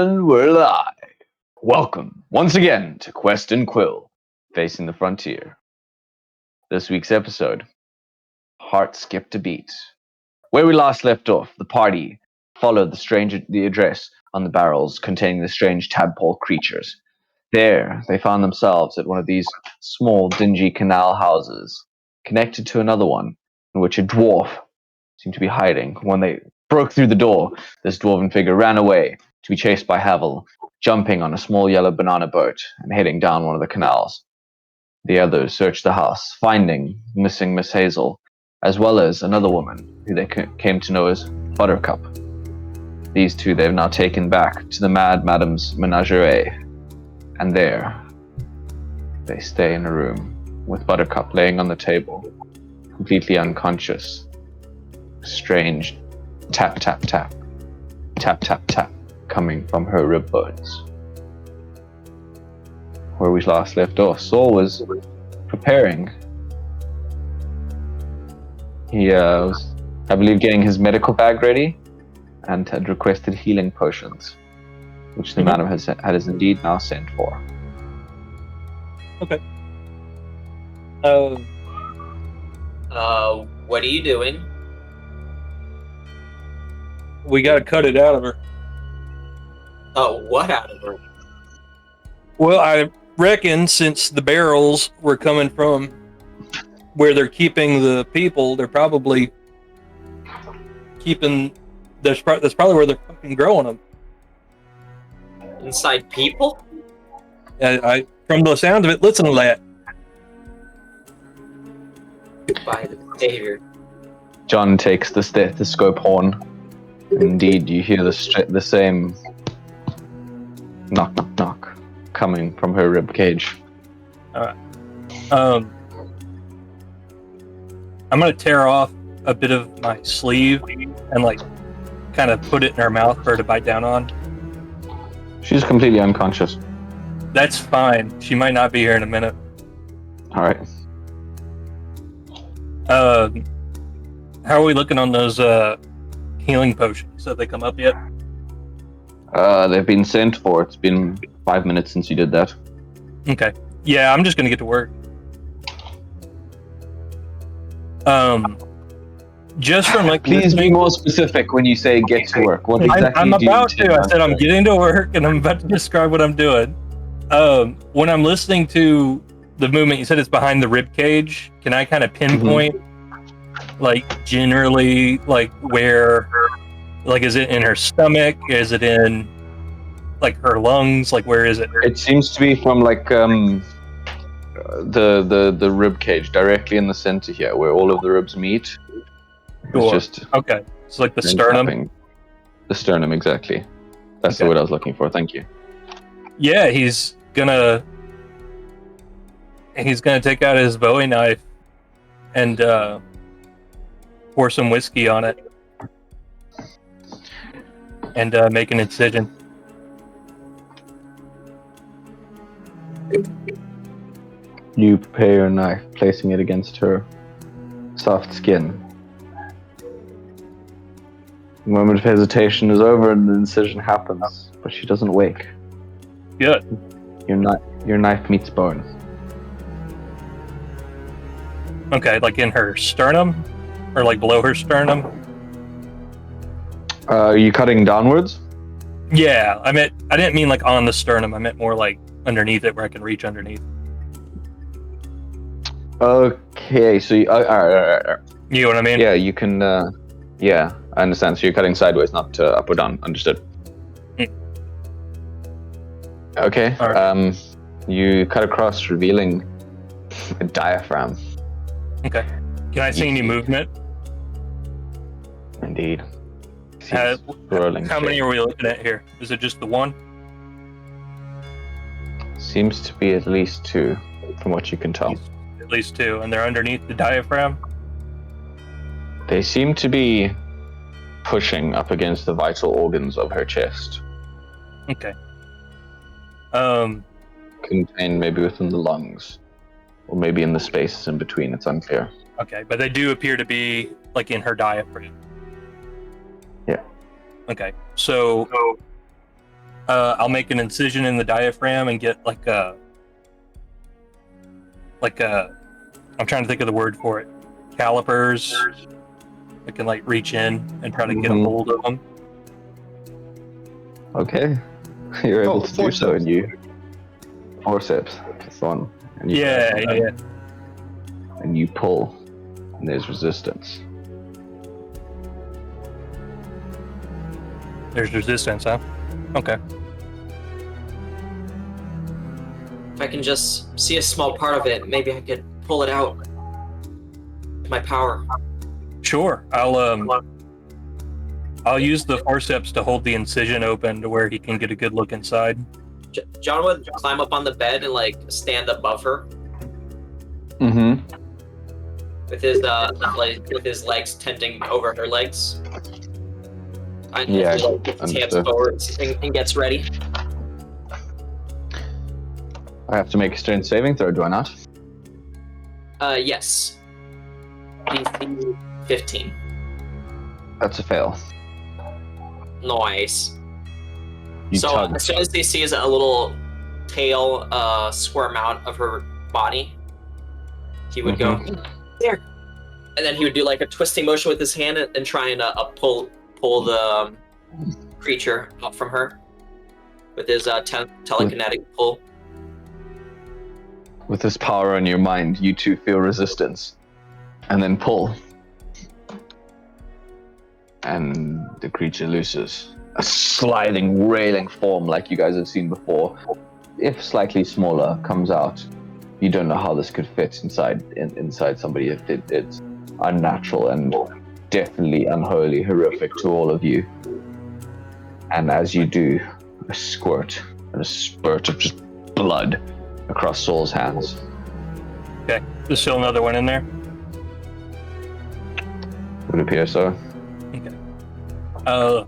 And we're live. Welcome once again to Quest and Quill, Facing the Frontier. This week's episode, Heart Skipped a Beat. Where we last left off, the party followed the address on the barrels containing the strange tadpole creatures. There, they found themselves at one of these small, dingy canal houses, connected to another one, in which a dwarf seemed to be hiding. When they broke through the door, this dwarven figure ran away to be chased by Havel, jumping on a small yellow banana boat and heading down one of the canals. The others searched the house, finding missing Miss Hazel, as well as another woman who they came to know as Buttercup. These two they have now taken back to the Mad Madam's menagerie, and there they stay in a room with Buttercup laying on the table, completely unconscious. Strange tap, tap, tap, tap, tap, tap, coming from her rib bones. Where we last left off, Saul was preparing. He was, I believe, getting his medical bag ready and had requested healing potions, which the madam has indeed now sent for. Okay. What are you doing? We gotta cut it out of her. Oh, what out of her? Well, I reckon since the barrels were coming from where they're keeping the people, they're probably keeping. That's probably where they're fucking growing them. Inside people? I from the sound of it, listen to that. By the savior. John takes the stethoscope horn. Indeed, you hear the same knock, knock, knock coming from her rib cage. Alright. I'm gonna tear off a bit of my sleeve and kind of put it in her mouth for her to bite down on. She's completely unconscious. That's fine. She might not be here in a minute. Alright. How are we looking on those healing potions? Have they come up yet? They've been sent for. It's been 5 minutes since you did that. Okay. Yeah, I'm just gonna get to work. Just from please be more specific when you say get to work. What exactly I'm do about you to. I said I'm getting to work and I'm about to describe what I'm doing. When I'm listening to the movement, you said it's behind the rib cage. Can I kind of pinpoint, generally, where, is it in her stomach? Is it in, her lungs? Where is it? It seems to be from the rib cage, directly in the center here, where all of the ribs meet. Sure. It's just okay. It's like the sternum. Tapping. The sternum, exactly. That's the word I was looking for. Thank you. Yeah, he's gonna take out his Bowie knife and pour some whiskey on it and make an incision. You prepare your knife, placing it against her soft skin. The moment of hesitation is over and the incision happens, but she doesn't wake. Good. Your knife meets bone. Okay, in her sternum? Or below her sternum? Are you cutting downwards? Yeah, I didn't mean on the sternum. I meant more underneath it, where I can reach underneath. Okay, so you, all right. You know what I mean? Yeah, you can. Yeah, I understand. So you're cutting sideways, not up or down. Understood. Okay. All right. You cut across, revealing a diaphragm. Okay. Can I see any movement? Indeed. How Swirling many shape. are we looking at here? Is it just the one? Seems to be at least 2, from what you can tell. At least 2, and they're underneath the diaphragm? They seem to be pushing up against the vital organs of her chest. Okay. Contained maybe within the lungs, or maybe in the spaces in between. It's unclear. Okay, but they do appear to be like in her diaphragm. Yeah. Okay, so I'll make an incision in the diaphragm and get like a I'm trying to think of the word for it. Calipers. I can like reach in and try to get a hold of them. Okay. You're able to do forceps. so, and you forceps. That's the one. And you Yeah. and you pull, and there's resistance. There's resistance, huh? Okay. If I can just see a small part of it, maybe I could pull it out with my power. Sure. I'll use the forceps to hold the incision open to where he can get a good look inside. John would climb up on the bed and like stand above her Mm-hmm. with his legs tenting over her legs. And Yeah, he, like, gets his hands understood. forward and gets ready. I have to make a strength saving throw, do I not? Yes. DC 15. That's a fail. Nice. You So tug. as soon as he sees a little tail squirm out of her body, he would go there, and then he would do like a twisting motion with his hand and try and pull the creature up from her with his telekinetic pull. With this power on your mind, you two feel resistance, and then pull. And the creature looses. A sliding, railing form like you guys have seen before, if slightly smaller, comes out. You don't know how this could fit inside somebody. It's unnatural and definitely unholy, horrific to all of you. And as you do, a squirt and a spurt of just blood across Saul's hands. Okay. There's still another one in there. Would appear so. All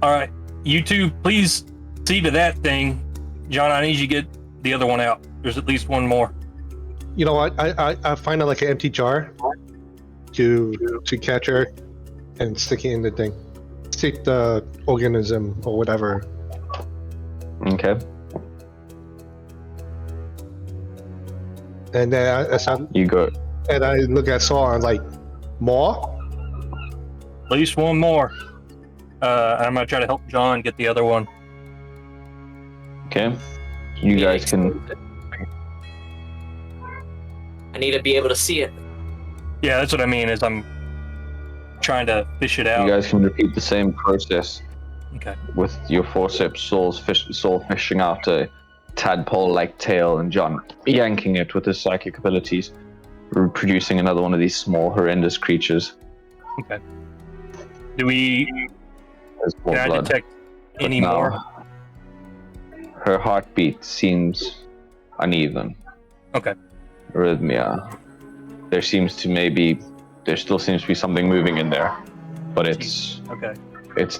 right. You two, please see to that thing. John, I need you to get the other one out. There's at least one more. You know what? I find like an empty jar to catch her and stick it in the thing. Stick the organism or whatever. Okay. And then You go. I look at Saul and I'm like, more? At least one more. And I'm gonna try to help John get the other one. Okay. You guys can. I need to be able to see it. Yeah, that's what I mean. Is I'm trying to fish it out. You guys can repeat the same process Okay. with your forceps. Saul fishing out a tadpole-like tail, and John yanking it with his psychic abilities, producing another one of these small, horrendous creatures. Okay. Do we? There's more Can I blood. detect But any now, more? Her heartbeat seems uneven. Okay. Arrhythmia. There still seems to be something moving in there, but it's Okay.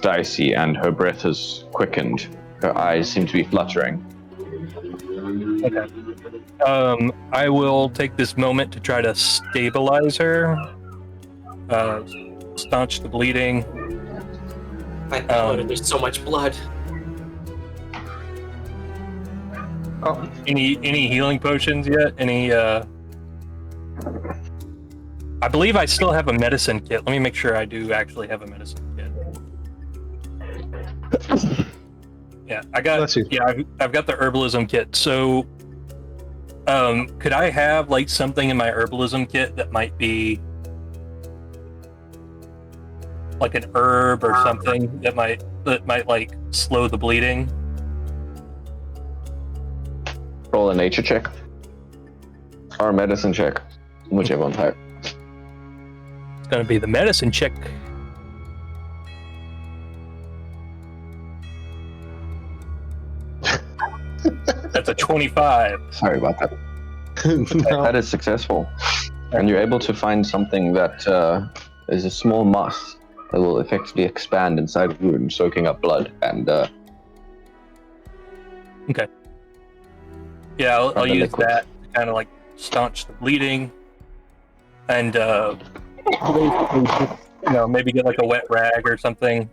dicey, and her breath has quickened. Her eyes seem to be fluttering. Okay. I will take this moment to try to stabilize her, staunch the bleeding. There's so much blood. Oh, Any healing potions yet? Any? I believe I still have a medicine kit. Let me make sure I do actually have a medicine kit. Yeah, I got. Bless you. Yeah, I've got the herbalism kit. So, Could I have like something in my herbalism kit that might be like an herb or something that might like slow the bleeding? Roll a nature check. Or a medicine check. Whichever one's higher. It's gonna be the medicine check. That's a 25. Sorry about that. No. That is successful. And you're able to find something that is a small moss that will effectively expand inside a wound, soaking up blood. And Okay. Yeah, I'll the use liquid. that to kind of like staunch the bleeding, and maybe get like a wet rag or something.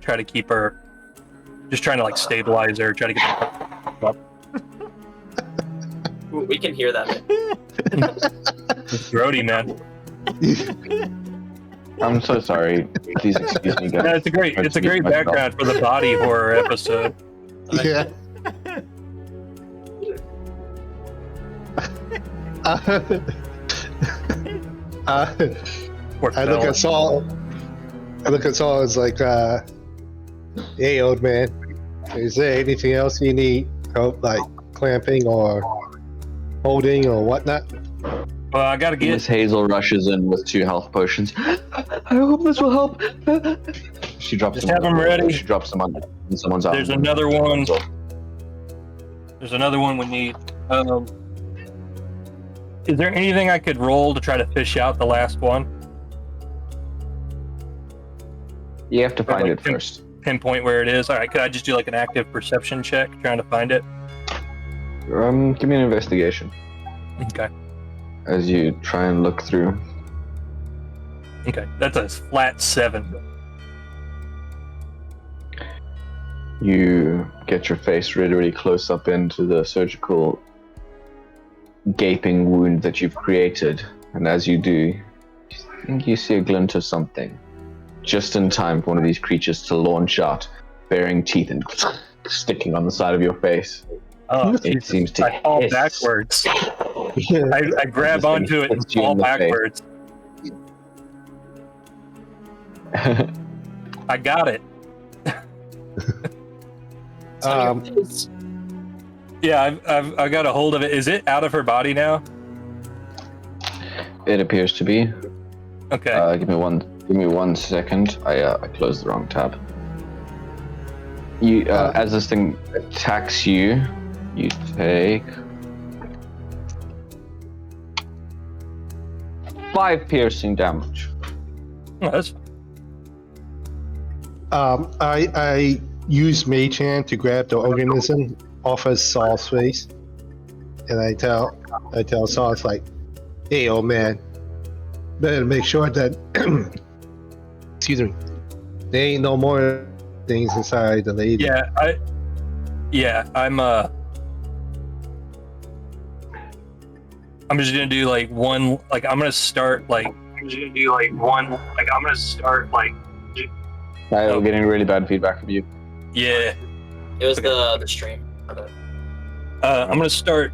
Try to keep her. Just trying to like stabilize her. Try to get her up. Ooh, we can hear that. It's grody, man. I'm so sorry. Please excuse me, guys. Yeah, it's a great background for the body horror episode. Yeah. Poor I look fella. at Saul. It's like, hey, old man, is there anything else you need help, like clamping or holding or whatnot? Well, I gotta Miss get. Hazel rushes in with 2 health potions. I hope this will help. She drops Just them. have them ready. She drops them on someone's arm. There's another one. There's another one we need. Is there anything I could roll to try to fish out the last one? You have to find like it first. Pinpoint where it is. All right, could I just do like an active perception check trying to find it? Give me an investigation Okay. as you try and look through. Okay, that's a flat 7. You get your face really, really close up into the surgical gaping wound that you've created, and as you do, you think you see a glint of something, just in time for one of these creatures to launch out, bearing teeth and sticking on the side of your face. Oh, It Jesus. seems to I fall hiss. backwards. I grab This thing onto it and hits you fall in the face. backwards. I got it. It's on your Um, face. Yeah, I've got a hold of it. Is it out of her body now? It appears to be. Okay. Give me one second. I closed the wrong tab. You as this thing attacks you, you take 5 piercing damage. Oh, that's I use Mage Hand to grab the organism off of Saul's face, and I tell Saul, it's like, hey, old man, better make sure that excuse me, there ain't no more things inside the lady. I'm just gonna do like one. Like I'm gonna start like. I'm just gonna do like one. Like I'm gonna start like. We're getting really bad feedback from you. Yeah. It was the stream. Okay. I'm gonna start.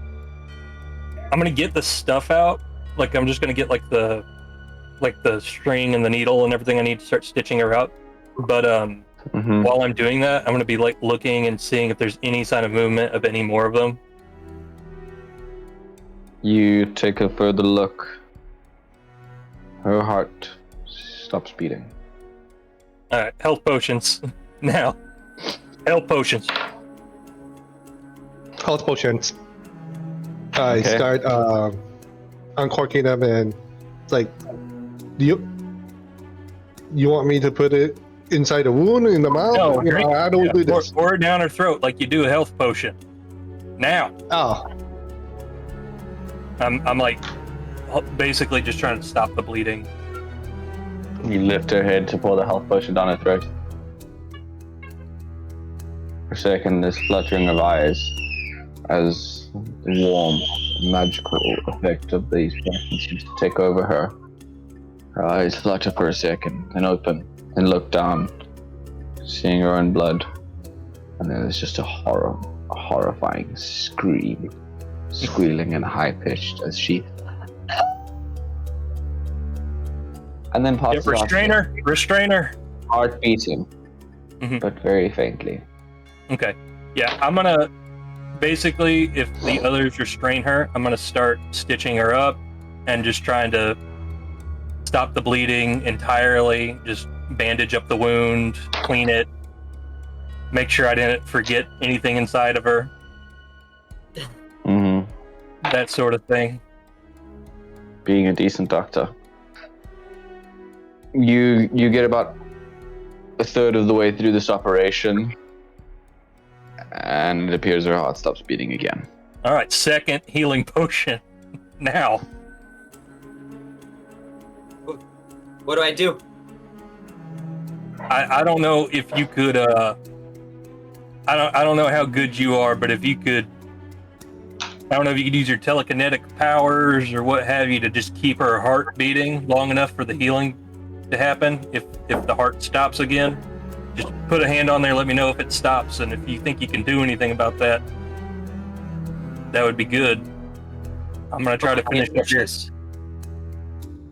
I'm gonna get the stuff out. Like I'm just gonna get like the string and the needle and everything I need to start stitching her up. But Mm-hmm. while I'm doing that, I'm gonna be like looking and seeing if there's any sign of movement of any more of them. You take a further look. Her heart stops beating. All right, health potions now. Health potions. Health potions. I Okay. start uncorking them, and it's like, you want me to put it inside the wound in the mouth? No, You know, how do we do this? Pour it down her throat like you do a health potion. Now, Oh, I'm like basically just trying to stop the bleeding. You lift her head to pour the health potion down her throat. For a second, this fluttering of eyes as the warm, magical effect of these potions seems to take over her. Her eyes flutter for a second, then open, then look down, seeing her own blood. And then there's just a horrifying scream squealing and high-pitched as she... And then passes off. Restrainer. Heart beating, but very faintly. Okay. Yeah, I'm gonna... Basically, if the others restrain her, I'm gonna start stitching her up and just trying to stop the bleeding entirely, just bandage up the wound, clean it, make sure I didn't forget anything inside of her. That sort of thing. Being a decent doctor. You get about a third of the way through this operation, and it appears her heart stops beating again. All right, second healing potion. Now. What do I do? I don't know if you could. I don't know how good you are, but if you could, I don't know if you could use your telekinetic powers or what have you to just keep her heart beating long enough for the healing to happen. If the heart stops again, just put a hand on there. Let me know if it stops, and if you think you can do anything about that, that would be good. I'm gonna try to finish up here.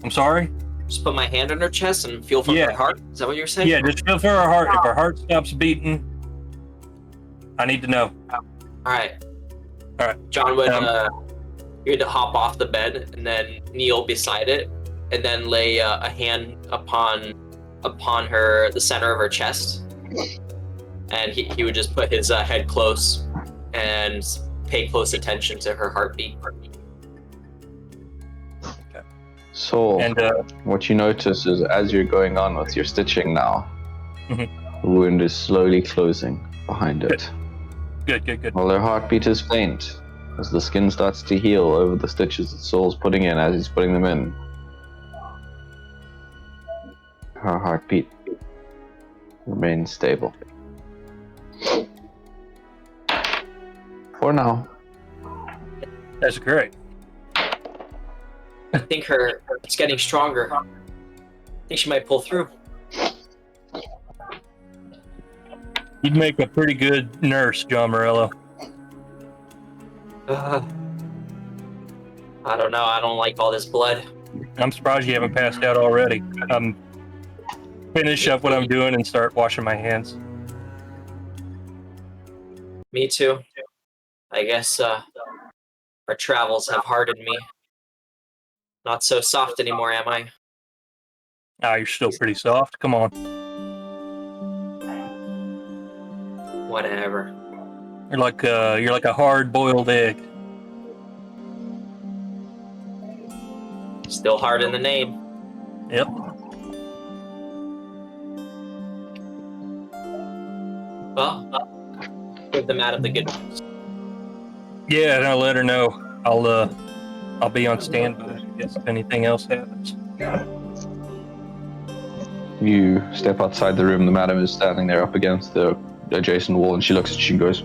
I'm sorry? Just put my hand on her chest and feel for her heart? Is that what you're saying? Yeah, just feel for her heart. If her heart stops beating, I need to know. Alright. Alright. John would you had to hop off the bed and then kneel beside it and then lay a hand upon her, the center of her chest. And he would just put his head close and pay close attention to her heartbeat. So, And what you notice is as you're going on with your stitching now, the wound is slowly closing behind it. Good. While her heartbeat is faint, as the skin starts to heal over the stitches that Saul's putting in as he's putting them in. Her heartbeat remains stable. For now. That's great. I think it's getting stronger. I think she might pull through. You'd make a pretty good nurse, John Morello. I don't know. I don't like all this blood. I'm surprised you haven't passed out already. Finish up what I'm doing and start washing my hands. Me too. I guess our travels have hardened me. Not so soft anymore, am I? You're still pretty soft. Come on. Whatever. You're like a hard-boiled egg. Still hard in the name. Yep. Well, give them out of the good news. Yeah, and I'll let her know. I'll be on standby, I guess, if anything else happens. You step outside the room. The madam is standing there up against the adjacent wall, and she looks at you and goes,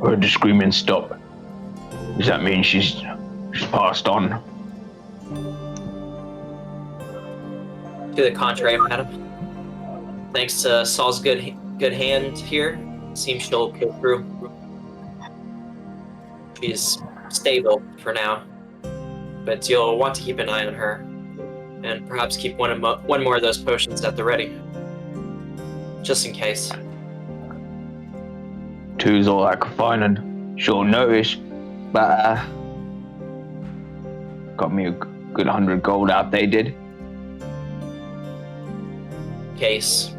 "Heard the screaming stop. Does that mean she's passed on?" To the contrary, madam. Thanks to Saul's good hand here, seems she'll pull through. She's stable for now, but you'll want to keep an eye on her, and perhaps keep one more of those potions at the ready, just in case. Two's all I could find and short notice, but got me a good 100 gold out they did. Case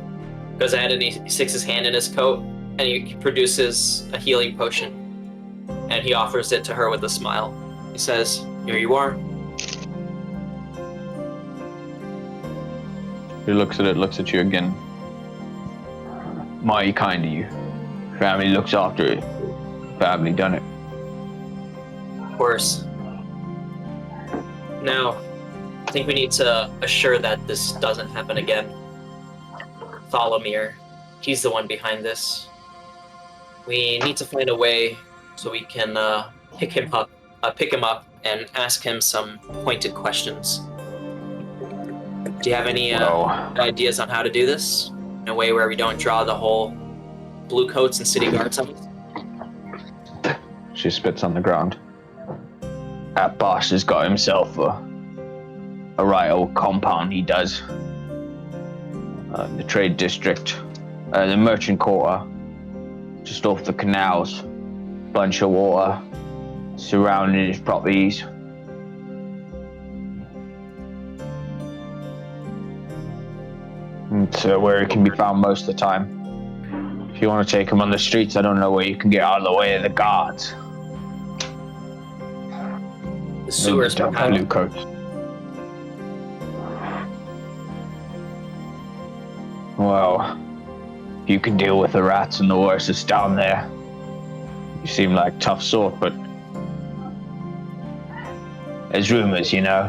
goes ahead and he sticks his hand in his coat and he produces a healing potion and he offers it to her with a smile. He says, "Here you are." He looks at it, looks at you again. Mighty kind of you. Family looks after it. Family done it. Of course. Now, I think we need to assure that this doesn't happen again. Thalamir, he's the one behind this. We need to find a way so we can pick him up and ask him some pointed questions. Do you have any ideas on how to do this in a way where we don't draw the whole blue coats and city guards on us? She spits on the ground. That boss has got himself a right old compound, he does. The trade district, the merchant quarter, just off the canals, bunch of water surrounding his properties. It's where he can be found most of the time. If you want to take him on the streets, I don't know where you can get out of the way of the guards. The sewers, Blue perhaps. coats. Well, you can deal with the rats and the horses down there. You seem like tough sort, but there's rumors, you know.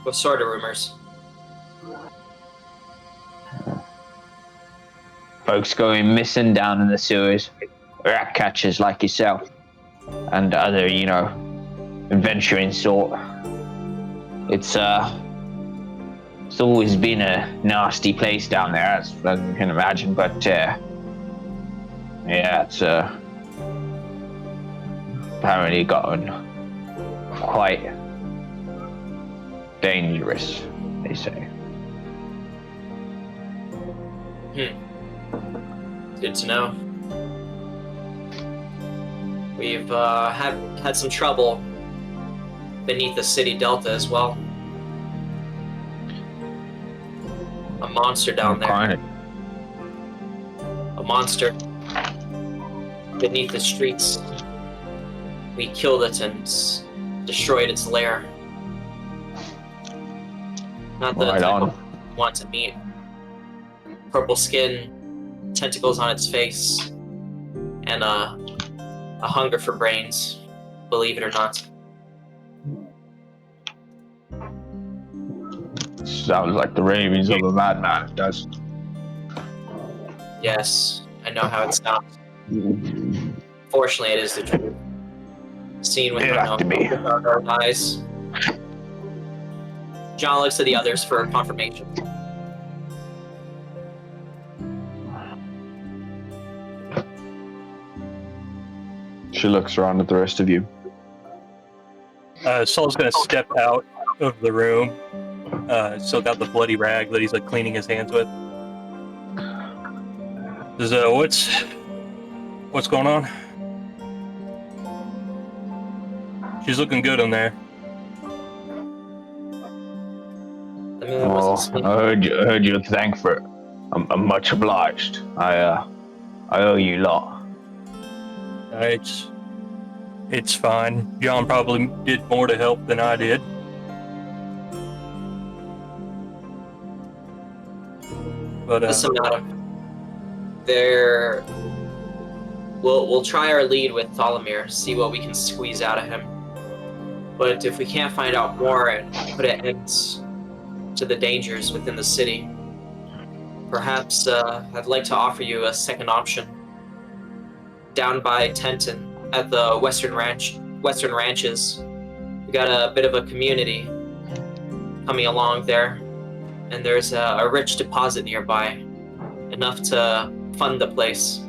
What sort of rumors? Folks going missing down in the sewers, rat catchers like yourself, and other, you know, adventuring sort. It's always been a nasty place down there, as you can imagine, but yeah, it's apparently gotten quite dangerous, they say. Good to know. We've had some trouble beneath the city delta as well. A monster down there. A monster beneath the streets. We killed it and destroyed its lair. Not the Right type on. of want to meet. Purple skin, tentacles on its face, and a hunger for brains, believe it or not. Sounds like the ravings of a madman, it does. Yes, I know how it sounds. Fortunately, it is the truth. Seen with It my have to be. own eyes. John looks to the others for confirmation. She looks around at the rest of you. Saul's gonna step out of the room. Still got the bloody rag that he's like cleaning his hands with. What's going on? She's looking good in there. Well, I heard you thank for it. I'm much obliged. I owe you a lot. It's fine. John probably did more to help than I did. But Listen, madam. We'll try our lead with Thalamir, see what we can squeeze out of him. But if we can't find out more and put an end to the dangers within the city, perhaps I'd like to offer you a second option. Down by Tenton, at the Western Ranches, we got a bit of a community coming along there, and there's a rich deposit nearby, enough to fund the place.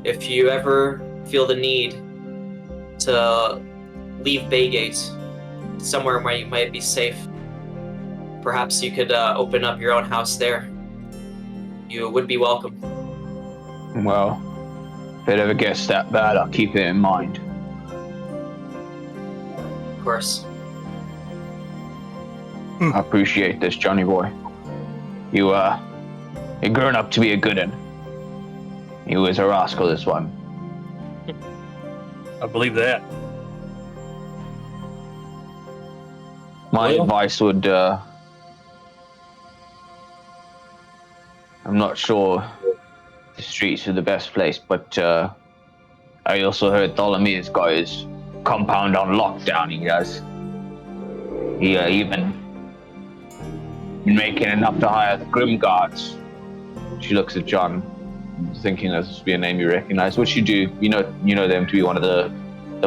If you ever feel the need to leave Baygate, somewhere where you might be safe, perhaps you could open up your own house there. You would be welcome. Well, if it ever gets that bad, I'll keep it in mind. Of course. I appreciate this, Johnny boy. You're grown up to be a good one. You was a rascal, this one. I believe that. My Well- advice would, I'm not sure the streets are the best place, but I also heard Tholomeus got his compound on lockdown, he does. He even been making enough to hire the Grim Guards. She looks at John, thinking this would be a name you recognize, which you do. You know them to be one of the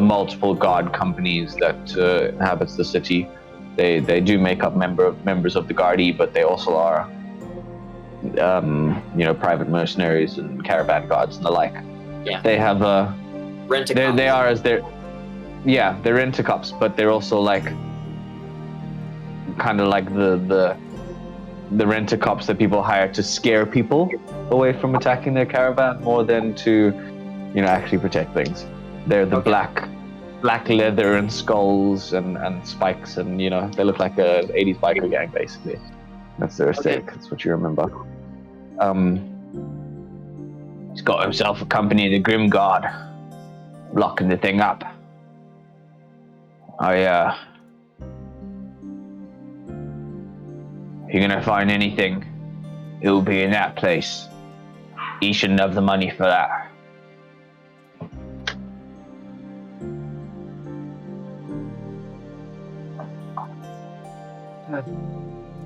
multiple guard companies that inhabits the city. They do make up members of the Guardie, but they also are private mercenaries and caravan guards and the like. Yeah. They have Rent-a-cups. They are as they're rent-a-cups, but they're also like kind of like the rent-a-cups that people hire to scare people away from attacking their caravan more than to, actually protect things. They're the black leather and skulls and spikes, and they look like a 80s biker gang basically. That's their aesthetic. That's what you remember. He's got himself a company, the Grim Guard, locking the thing up. If you're gonna find anything, it will be in that place. He shouldn't have the money for that.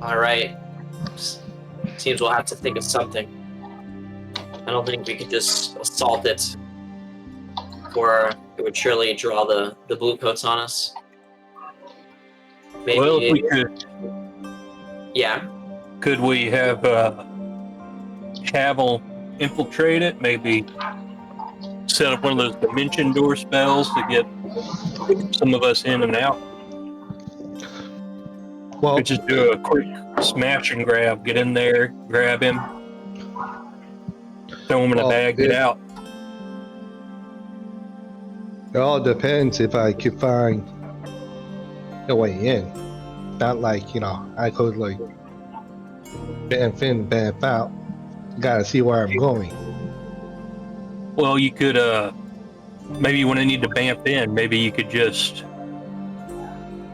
All right. Seems we'll have to think of something. I don't think we could just assault it, or it would surely draw the blue coats on us. Maybe, Well, if we could, yeah. could we have Cavill infiltrate it? Maybe set up one of those dimension door spells to get some of us in and out. Well, Could just do a quick smash and grab. Get in there, grab him, throw him in a bag, get out. it all depends if I could find a way in. Not like, I could like bamf in, bamf out. Gotta see where I'm going. Well, you could maybe when I need to bamf in, maybe you could just,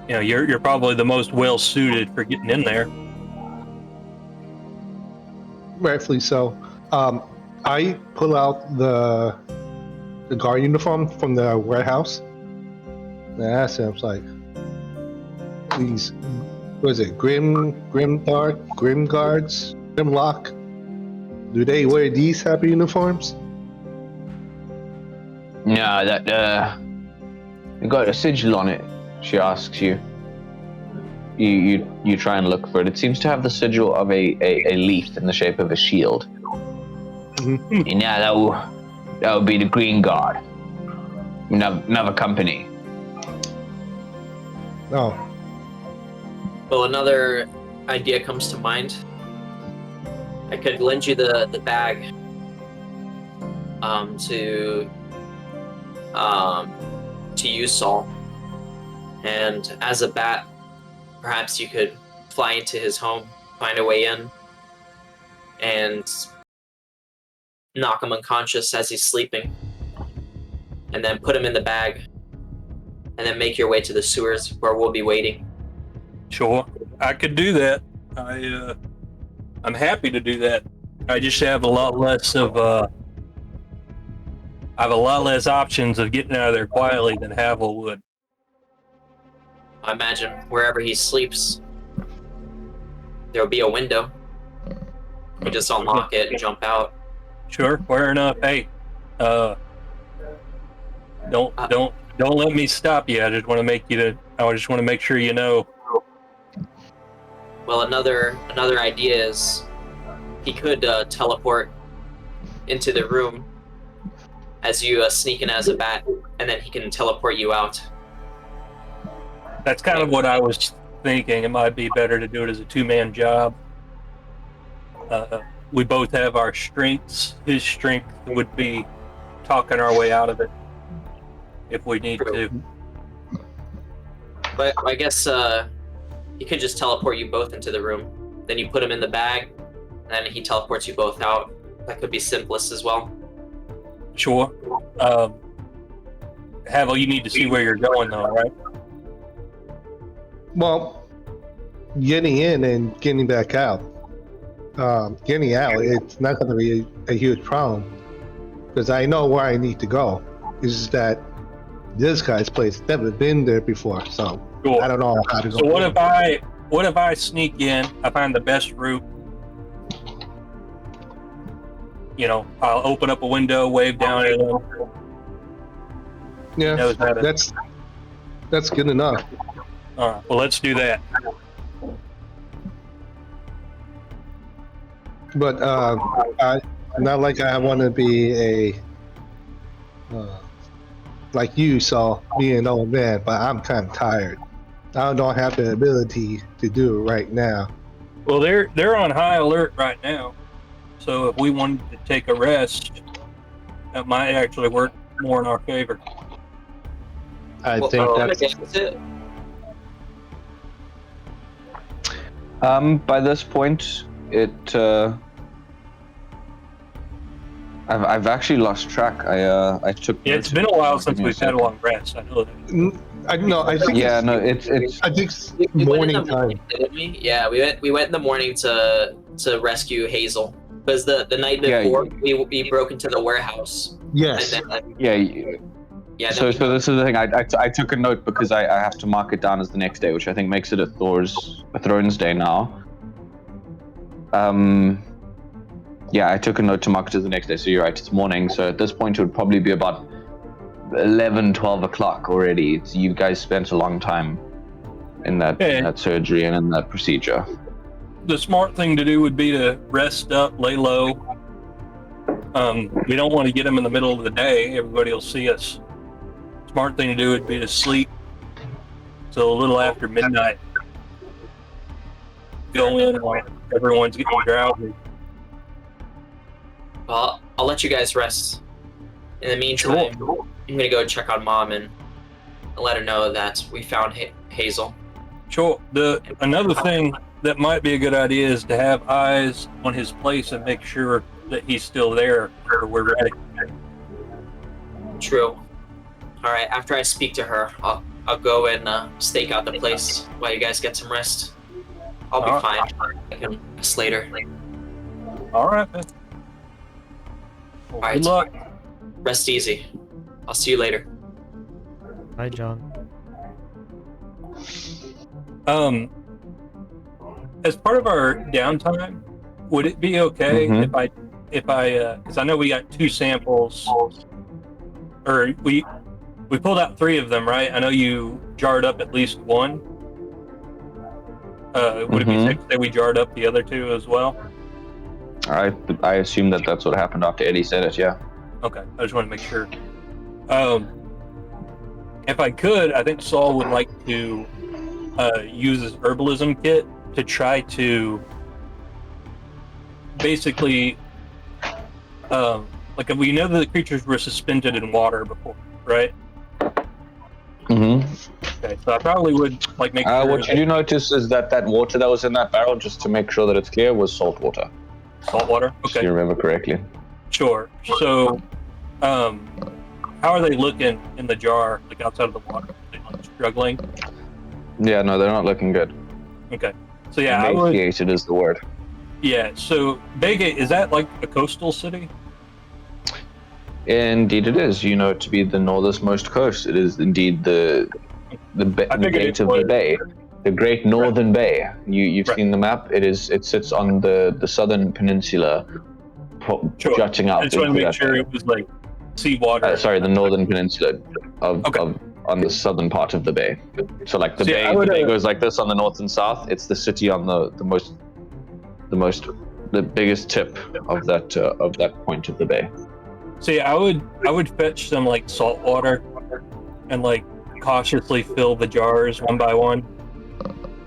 you're probably the most well suited for getting in there. Rightfully so. I pull out the guard uniform from the warehouse. And I asked him, I was like, these, what is it, Grim Guards, Grimlock? Do they wear these type of uniforms? No, that it got a sigil on it. She asks you. You try and look for it. It seems to have the sigil of a leaf in the shape of a shield. Mm-hmm. And yeah, that would be the Green Guard. Another company. Oh, Well, another idea comes to mind. I could lend you the bag to use, Saul. And as a bat, perhaps you could fly into his home, find a way in, and knock him unconscious as he's sleeping, and then put him in the bag, and then make your way to the sewers where we'll be waiting. Sure, I could do that. I'm happy to do that. I just have a lot less options of getting out of there quietly than Havel would. I imagine wherever he sleeps, there'll be a window. You just unlock it and jump out. Sure, fair enough. Hey, don't let me stop you. I just want to make sure you know. Well, another idea is he could teleport into the room as you sneak in as a bat, and then he can teleport you out. That's kind of what I was thinking. It might be better to do it as a two-man job. We both have our strengths. His strength would be talking our way out of it if we need to. But I guess he could just teleport you both into the room. Then you put him in the bag, and then he teleports you both out. That could be simplest as well. Sure. Havel, you need to see where you're going, though, right? well, getting in and getting back out. Getting out, it's not going to be a huge problem because I know where I need to go. It's just that this guy's place never been there before, so Sure. I don't know how to go. So what if I sneak in? I find the best route. I'll open up a window, wave down at him. Yeah, knows how to- that's good enough. All right. Well, let's do that. But not like I want to be a like you saw me an old man, but I'm kind of tired. I don't have the ability to do it right now. Well, they're on high alert right now. So if we wanted to take a rest, that might actually work more in our favor. I think that's it. By this point, I've actually lost track. I took. Yeah, it's been a while since we've had a long rest. I know that. I think Yeah, it's, no, it's. I think it's We went in morning the morning, time. didn't we? Yeah, we went in the morning to rescue Hazel because the night Yeah, before we broke into the warehouse. Yes. And then, Yeah. yeah. So this is the thing. I took a note because I have to mark it down as the next day, which I think makes it a Thrones Day now. Yeah, I took a note to mark it as the next day. So you're right, it's morning. So at this point, it would probably be about 11, 12 o'clock already. You guys spent a long time in that surgery and in that procedure. The smart thing to do would be to rest up, lay low. We don't want to get them in the middle of the day. Everybody will see us. Smart thing to do would be to sleep till a little after midnight. Go in while everyone's getting drowsy. Well, I'll let you guys rest. In the meantime, I'm gonna go check on Mom and let her know that we found Hazel. Sure. Another thing that might be a good idea is to have eyes on his place and make sure that he's still there or we're ready. True. All right. After I speak to her, I'll go and stake out the place while you guys get some rest. I'll be fine. I can rest later. All right, man. Well, All right. good luck. Rest easy. I'll see you later. Hi, John. As part of our downtime, would it be okay Mhm. if I because I know we got 2 samples, or we pulled out 3 of them, right? I know you jarred up at least 1. Would it be safe to say we jarred up the other 2 as well? I assume that's what happened after Eddie said it. Yeah. Okay, I just want to make sure. If I could, I think Saul would like to use his herbalism kit to try to basically, like we know that the creatures were suspended in water before, right? Okay, so I probably would like make sure. What you do notice is that water that was in that barrel, just to make sure that it's clear, was salt water. Salt water. If Okay. you remember correctly. Sure. So, how are they looking in the jar, like outside of the water? Are they like struggling? Yeah, no, they're not looking good. Okay. So yeah, I would. Emaciated is the word. Yeah. So Baygate, is that like a coastal city? Indeed, it is. You know, to be the northernmost coast, it is indeed the gate of the bay, the Great Northern Bay. You've seen the map. It sits on the southern peninsula, jutting out. I just want to make sure it was like seawater. The northern peninsula on the southern part of the bay. So like the bay goes like this on the north and south. It's the city on the biggest tip of that point of the bay. See, I would fetch some like salt water and like cautiously fill the jars one by one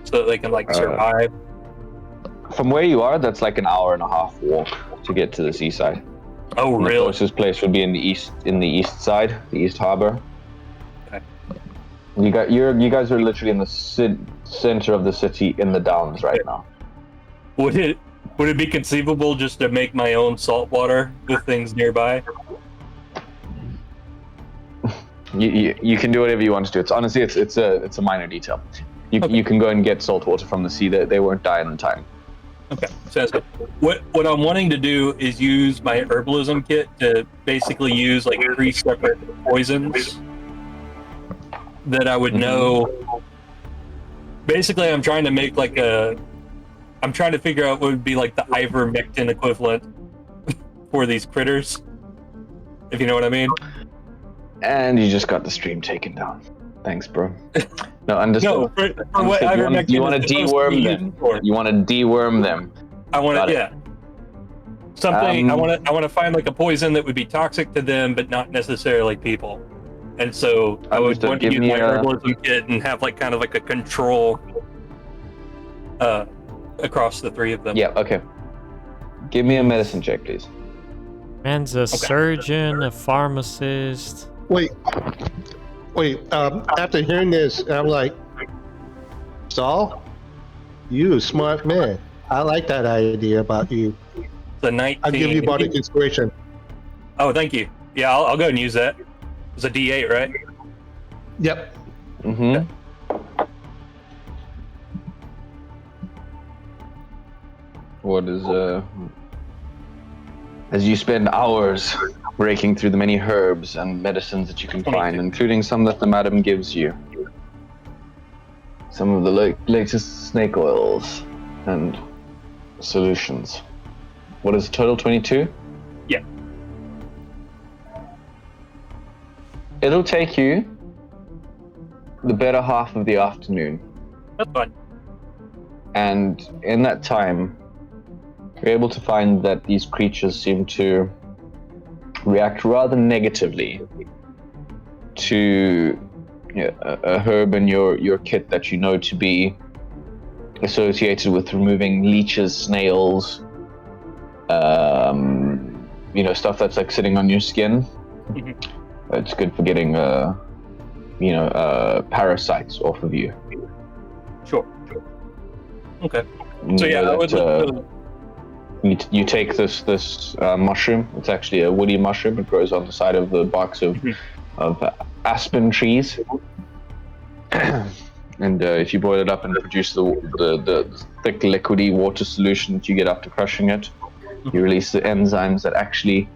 so that they can like survive. From where you are, that's like an hour and a half walk to get to the seaside. Oh, And really? The closest place would be in the east side, the east harbor. Okay. You guys are literally in the center of the city in the downs right now. Would it be conceivable just to make my own salt water with things nearby? You can do whatever you want to do. It's honestly it's a minor detail. You can go and get salt water from the sea. They won't die in the time. Okay, sounds good. What I'm wanting to do is use my herbalism kit to basically use like 3 separate poisons that I would know. Basically, I'm trying to make like I'm trying to figure out what would be like the ivermectin equivalent for these critters, if you know what I mean. And you just got the stream taken down. Thanks, bro. No, understood. No, for what ivermectin you want to is supposed to be deworm them. used for. You want to deworm them. I want Got to, it. yeah. Something I want to find like a poison that would be toxic to them, but not necessarily people. And so I would Understood. want to Give use me my a- herbalism kit and have like kind of like a control across the three of them. Yeah, okay. Give me a medicine check, please. Man's a surgeon, a pharmacist. Wait. After hearing this, I'm like, Saul, you a smart man. I like that idea about you. The 19. I'll give you bardic inspiration. Oh, thank you. Yeah, I'll go and use that. It's a D8, right? Yep. Mm-hmm. What is as you spend hours raking through the many herbs and medicines that you can find, including some that the madam gives you. Some of the latest snake oils and solutions. What is the total? 22? Yeah. It'll take you the better half of the afternoon. That's fine. And in that time, you're able to find that these creatures seem to react rather negatively to a herb in your kit that you know to be associated with removing leeches, snails, stuff that's like sitting on your skin. Mm-hmm. It's good for getting parasites off of you. Sure. Okay. So yeah, I would look to... You take this mushroom. It's actually a woody mushroom. It grows on the side of the barks of aspen trees. And if you boil it up and produce the thick liquidy water solution that you get after crushing it, you release the enzymes that actually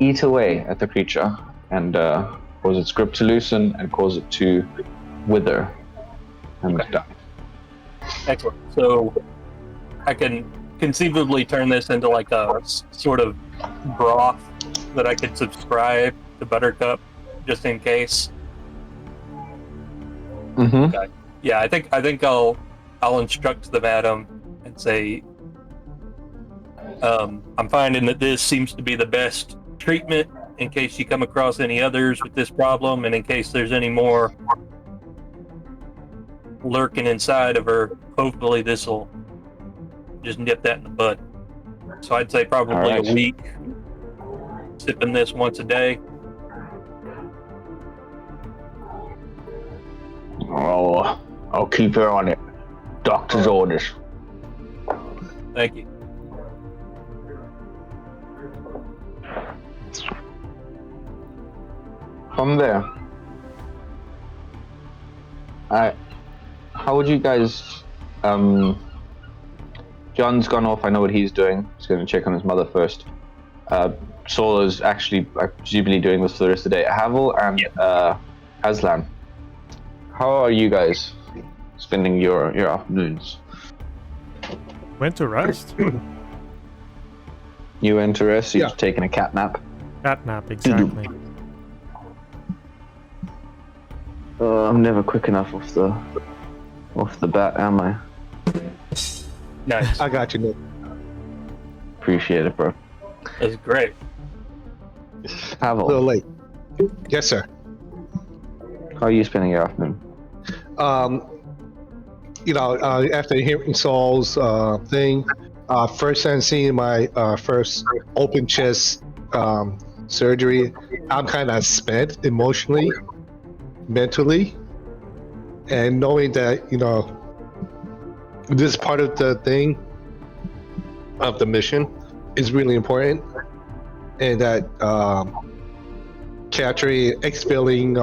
eat away at the creature and cause its grip to loosen and cause it to wither and die. Excellent. So I can conceivably turn this into like a sort of broth that I could subscribe to Buttercup just in case. Mm-hmm. Okay. Yeah, I think I'll instruct the madam and say, I'm finding that this seems to be the best treatment in case you come across any others with this problem, and in case there's any more lurking inside of her, hopefully this will just nip that in the bud. So I'd say probably a week, sipping this once a day. Oh, I'll keep her on it. Doctor's orders. Thank you. From there, how would you guys, John's gone off, I know what he's doing. He's going to check on his mother first. Saul is actually, presumably doing this for the rest of the day. Havel and Aslan, how are you guys spending your afternoons? Went to rest. You went to rest, you've Yeah. taken a cat nap. Cat nap, exactly. I'm never quick enough off the bat, am I? Nice. I got you, Nick. Appreciate it, bro. That's great. A Havel, little late. Yes, sir. how are you spending your afternoon? After hearing Saul's thing, first time seeing my first open chest surgery, I'm kind of spent emotionally, mentally, and knowing that this is part of the thing of the mission is really important, and that capturing, expelling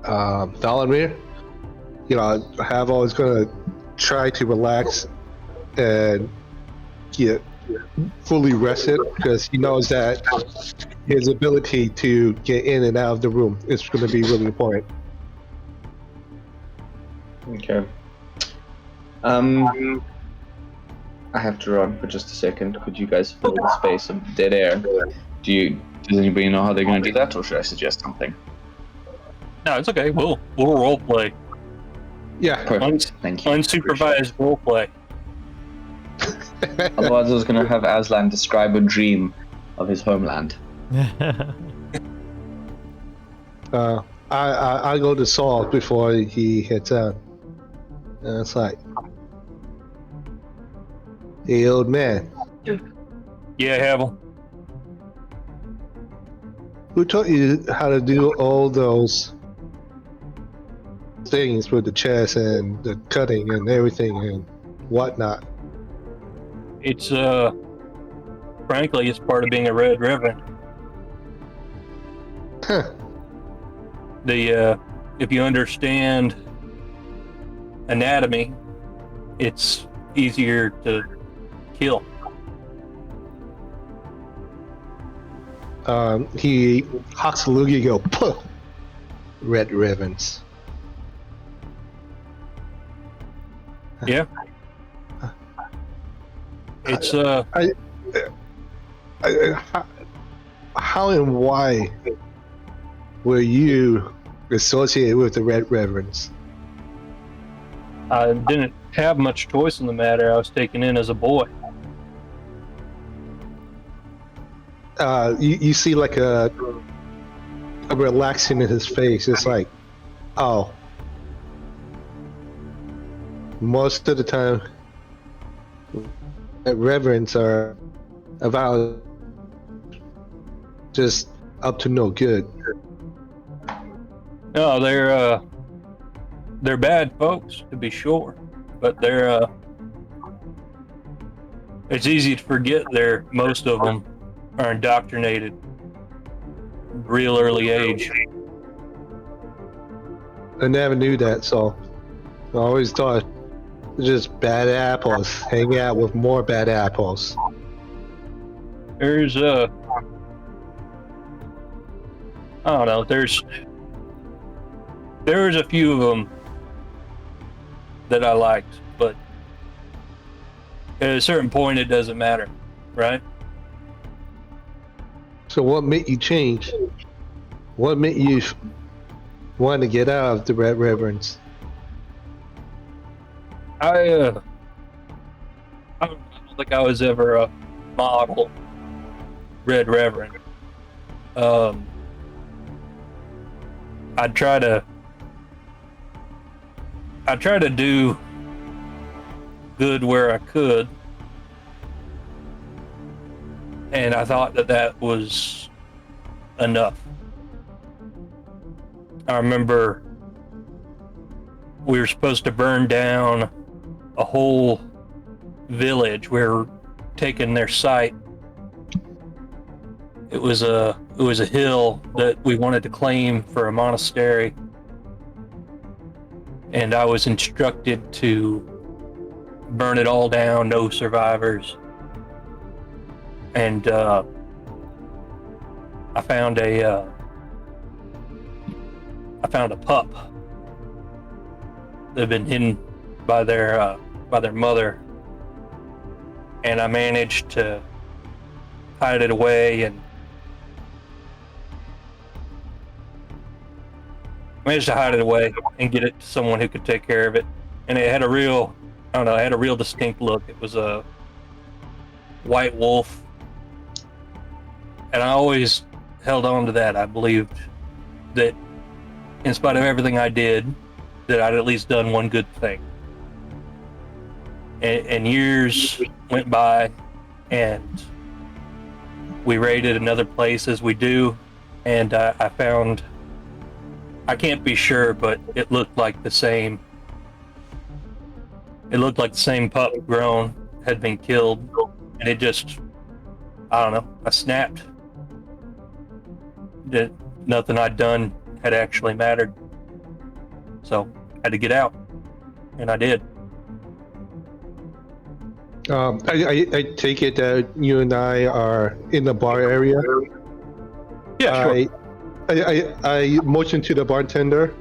Valamir, Havel is going to try to relax and get fully rested, because he knows that his ability to get in and out of the room is going to be really important. Okay. I have to run for just a second. Could you guys fill the space of dead air? Does anybody know how they're going to do that, or should I suggest something? No, it's okay. We'll role play. Yeah. Perfect. Thank you. Unsupervised role play. Otherwise, I was going to have Aslan describe a dream of his homeland. I go to Saul before he heads out. And it's like, hey, old man, Yeah, Havel. who taught you how to do all those things with the chest and the cutting and everything and whatnot? It's frankly, it's part of being a Red Reverend. Huh. If you understand anatomy, it's easier to kill. He hawks a loogie, go, puh, red ribbons. Yeah. It's how and why were you associated with the Red Reverends? I didn't have much choice in the matter. I was taken in as a boy. You see like a relaxing in his face. It's like, oh, most of the time, reverends are about just up to no good. No, they're bad folks to be sure, but it's easy to forget most of them are indoctrinated real early age. I never knew that, so I always thought just bad apples. Hang out with more bad apples. There's I don't know, there's a few of them that I liked, but at a certain point it doesn't matter, right? So what made you change? What made you want to get out of the Red Reverends? I don't think I was ever a model Red Reverend. I try to do good where I could, and I thought that was enough. I remember we were supposed to burn down a whole village. We were taking their site. It was a hill that we wanted to claim for a monastery, and I was instructed to burn it all down, no survivors. And I found a pup that had been hidden by their mother, and I managed to hide it away and get it to someone who could take care of it. And it had a real distinct look. It was a white wolf, and I always held on to that. I believed that in spite of everything I did, that I'd at least done one good thing. And years went by, and we raided another place as we do, and I found, I can't be sure, but it looked like the same pup grown had been killed, and it just, I don't know, I snapped. That nothing I'd done had actually mattered. So I had to get out, and I did. I take it that you and I are in the bar area. Yeah, sure. I motion to the bartender.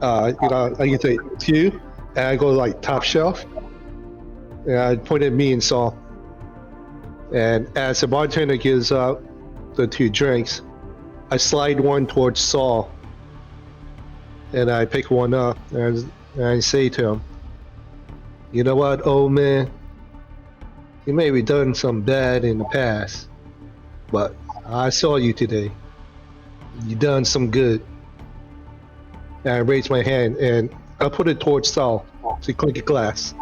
I can say it's you, and I go like top shelf, and I point at me and Saul. And as the bartender gives out the two drinks, I slide one towards Saul, and I pick one up, and I say to him, "You know what, old man? You may have done some bad in the past, but I saw you today. You done some good. And I raise my hand and I put it towards Saul to click a glass.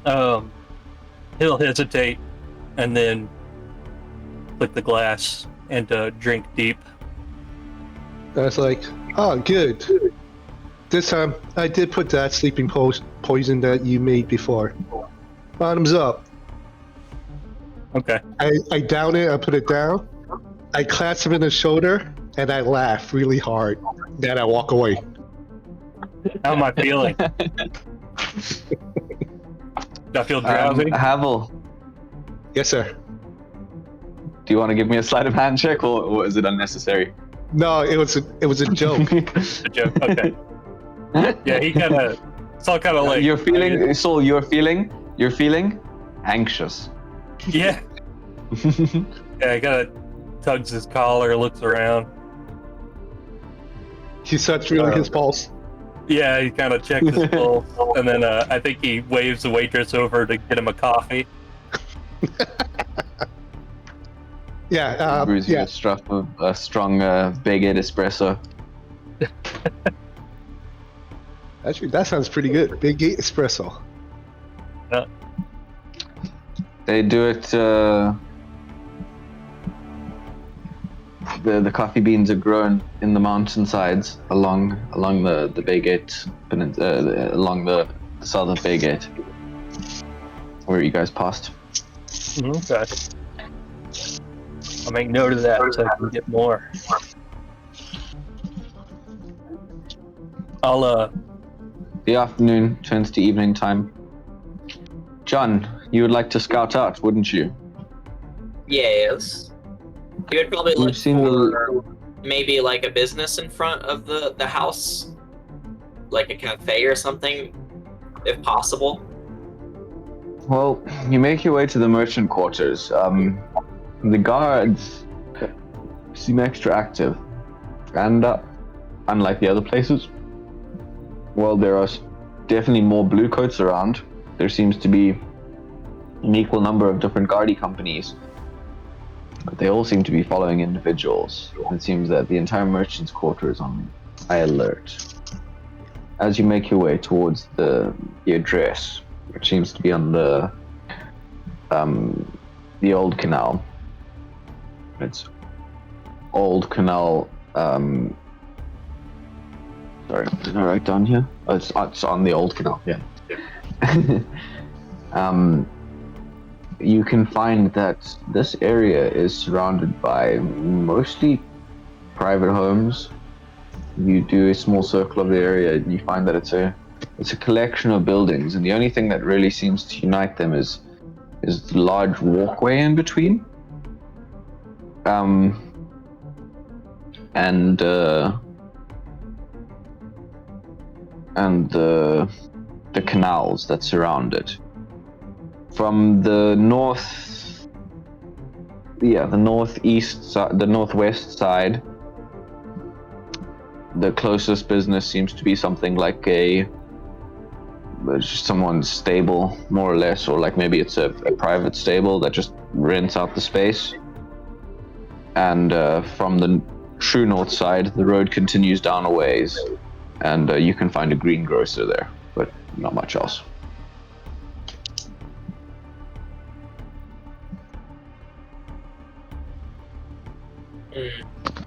He'll hesitate and then click the glass and drink deep. I was like, oh, good. This time, I did put that sleeping poison that you made before. Bottoms up. Okay. I down it, I put it down. I clasp him in the shoulder, and I laugh really hard. Then I walk away. How am I feeling? Do I feel drowsy? Havel, Yes, sir. do you want to give me a sleight of hand check, or is it unnecessary? No, it was a joke. A joke. Okay. Yeah, he kind of. It's all kind of like You're feeling, Saul. You're feeling anxious. Yeah. Yeah, he kind of tugs his collar, looks around. He starts feeling his pulse. Yeah, he kind of checks his pulse, and then I think he waves the waitress over to get him a coffee. Yeah, Brews you yeah. a strong Baygate espresso. Actually, that sounds pretty good. Baygate espresso. They do it. The coffee beans are grown in the mountainsides along the Baygate along the south of Baygate, where you guys passed. Okay. I'll make note of that so I can get more. The afternoon turns to evening time. John, you would like to scout out, wouldn't you? Yes. You would probably look We've seen for maybe like a business in front of the house, like a cafe or something, if possible. Well, you make your way to the merchant quarters. The guards seem extra active, and unlike the other places, well, there are definitely more blue coats around. There seems to be an equal number of different guardie companies, but they all seem to be following individuals. It seems that the entire merchant's quarter is on high alert. As you make your way towards the address, which seems to be on the old canal. It's old canal. Sorry, did I write down here? Oh, it's on the old canal. Yeah. You can find that this area is surrounded by mostly private homes. You do a small circle of the area, and you find that it's a collection of buildings, and the only thing that really seems to unite them is the large walkway in between. And the canals that surround it. From the northwest side, the closest business seems to be something like someone's stable, more or less, or like maybe it's a private stable that just rents out the space. And from the true north side, the road continues down a ways, and you can find a greengrocer there, but not much else.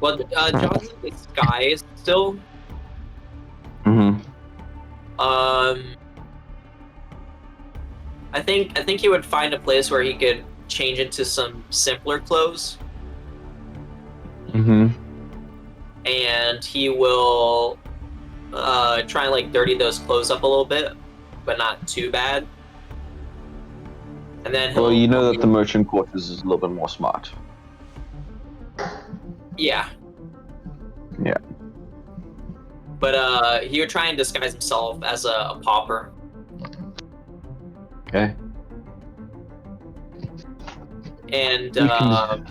Well, John's in disguise still. Mm-hmm. I think he would find a place where he could change into some simpler clothes. Mm-hmm. And he will try and like dirty those clothes up a little bit, but not too bad. And then Well, you know that the merchant quarters is a little bit more smart. Yeah. Yeah. But he would try and disguise himself as a pauper. Okay. And You can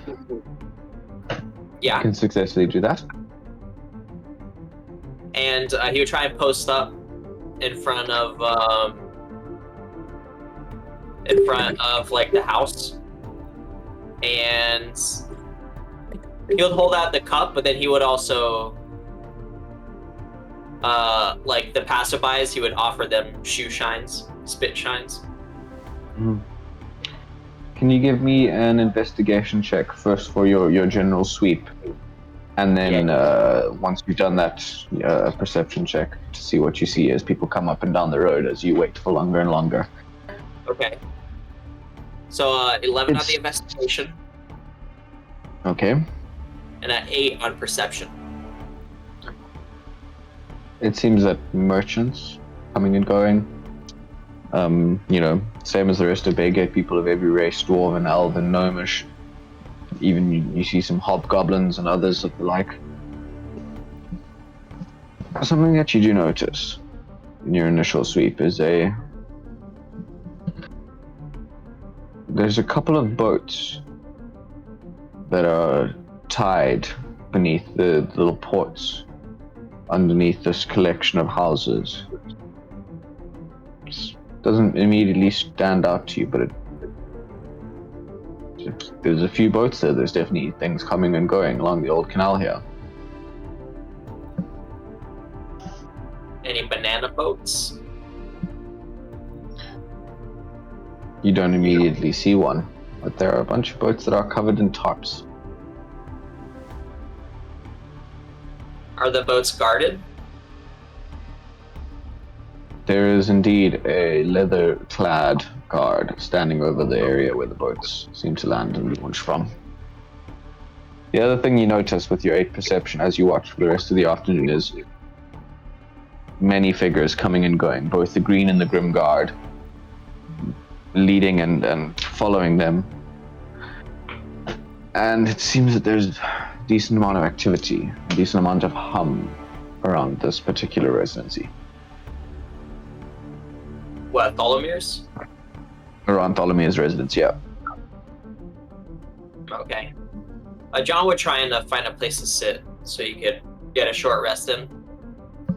yeah. successfully do that. And he would try and post up in front of like the house, and he would hold out the cup, but then he would also, like the passerbys, he would offer them shoe shines, spit shines. Can you give me an investigation check first for your general sweep? And then once you've done that, a perception check to see what you see as people come up and down the road as you wait for longer and longer. Okay. So 11 on the investigation. Okay. And an 8 on perception. It seems that merchants coming and going, same as the rest of Baygate, people of every race, dwarven, elven, gnomish. Even you see some hobgoblins and others of the like. Something that you do notice in your initial sweep is there's a couple of boats that are tied beneath the little ports underneath this collection of houses. It doesn't immediately stand out to you, but there's a few boats there. There's definitely things coming and going along the old canal here. Any banana boats? You don't immediately see one, but there are a bunch of boats that are covered in tarps. Are the boats guarded? There is indeed a leather-clad guard standing over the area where the boats seem to land and launch from. The other thing you notice with your 8 perception as you watch for the rest of the afternoon is many figures coming and going, both the green and the grim guard, leading and following them. And it seems that there's a decent amount of activity, a decent amount of hum around this particular residency. What, Tholomir's? Around Tholomir's residence, yeah. Okay. John would try and find a place to sit so you could get a short rest in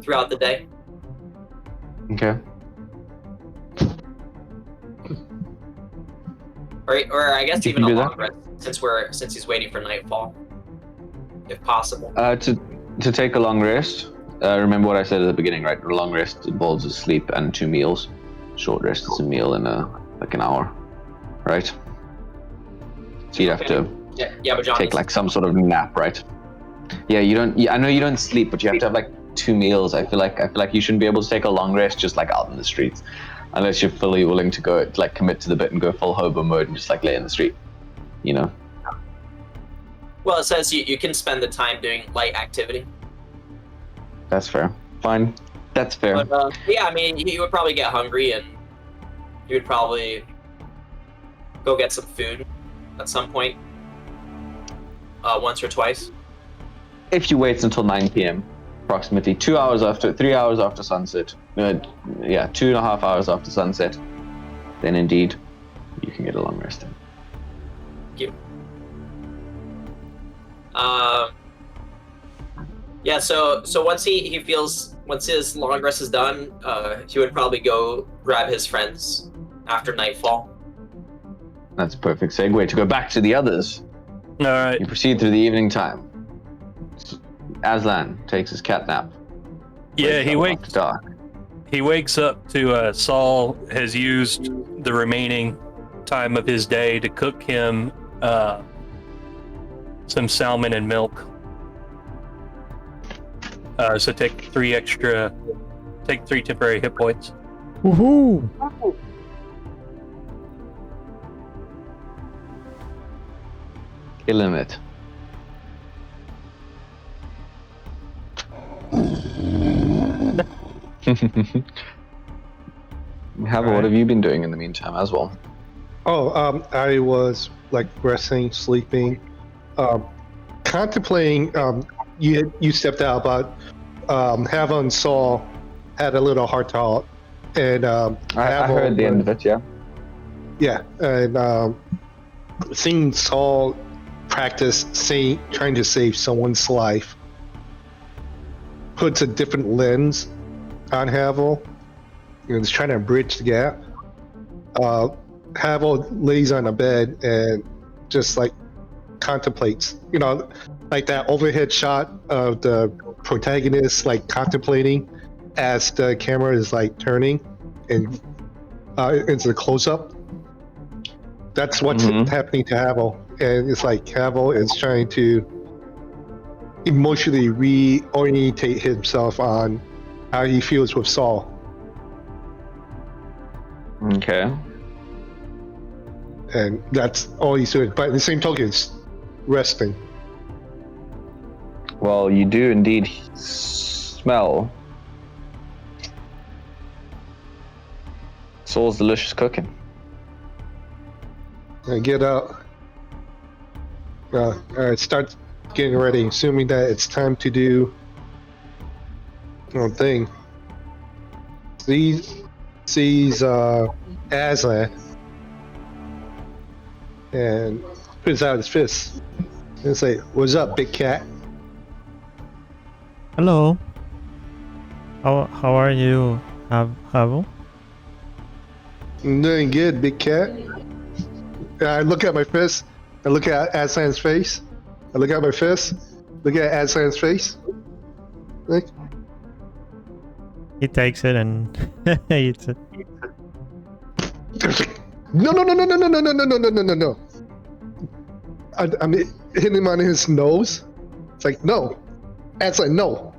throughout the day. Okay. Or I guess You even can a do long that. rest since he's waiting for nightfall, if possible. To take a long rest, remember what I said at the beginning, right? A long rest involves a sleep and 2 meals. Short rest is a meal in like an hour, right? So you'd have to Yeah, but John take like some sort of nap, right? Yeah, you don't. Yeah, I know you don't sleep, but you have to have like 2 meals. I feel like you shouldn't be able to take a long rest just like out in the streets, unless you're fully willing to go like commit to the bit and go full hobo mode and just like lay in the street, you know. Well, it says you can spend the time doing light activity. That's fair. Fine. That's fair. But, yeah, I mean, you would probably get hungry and you would probably go get some food at some point, once or twice. If you wait until 9 p.m., approximately 3 hours after sunset, 2.5 hours after sunset, then indeed, you can get a long rest in. Thank you. Yeah, so once once his long rest is done, he would probably go grab his friends after nightfall. That's a perfect segue to go back to the others. All right. You proceed through the evening time. Aslan takes his cat nap. Yeah, he wakes wakes. dark. He wakes up to Saul has used the remaining time of his day to cook him some salmon and milk. So take 3 temporary hit points. Woohoo! Kill him it. What have you been doing in the meantime as well? I was like resting, sleeping, contemplating. You stepped out, but Havon and Saul had a little heart talk, and I heard the end of it. Yeah. Yeah, and seeing Saul practice trying to save someone's life puts a different lens on Havel. He's trying to bridge the gap. Havel lays on a bed and just like contemplates. like that overhead shot of the protagonist like contemplating as the camera is like turning and into the close-up. That's what's happening to Havel, and it's like Havel is trying to emotionally reorientate himself on how he feels with Saul. Okay. And that's all he's doing. But in the same token, it's resting. Well, you do indeed smell Saul's delicious cooking. And get out. Alright, start getting ready, assuming that it's time to do one thing. Sees Aslan and puts out his fist and say, "What's up, big cat?" Hello. How are you, Havel? I'm doing good, big cat. I look at my fist. I look at Aslan's face. I look at my fist. Look at Aslan's face. Like, He takes it and eats it. no. I'm hitting him on his nose. It's like, no. Aslan, no.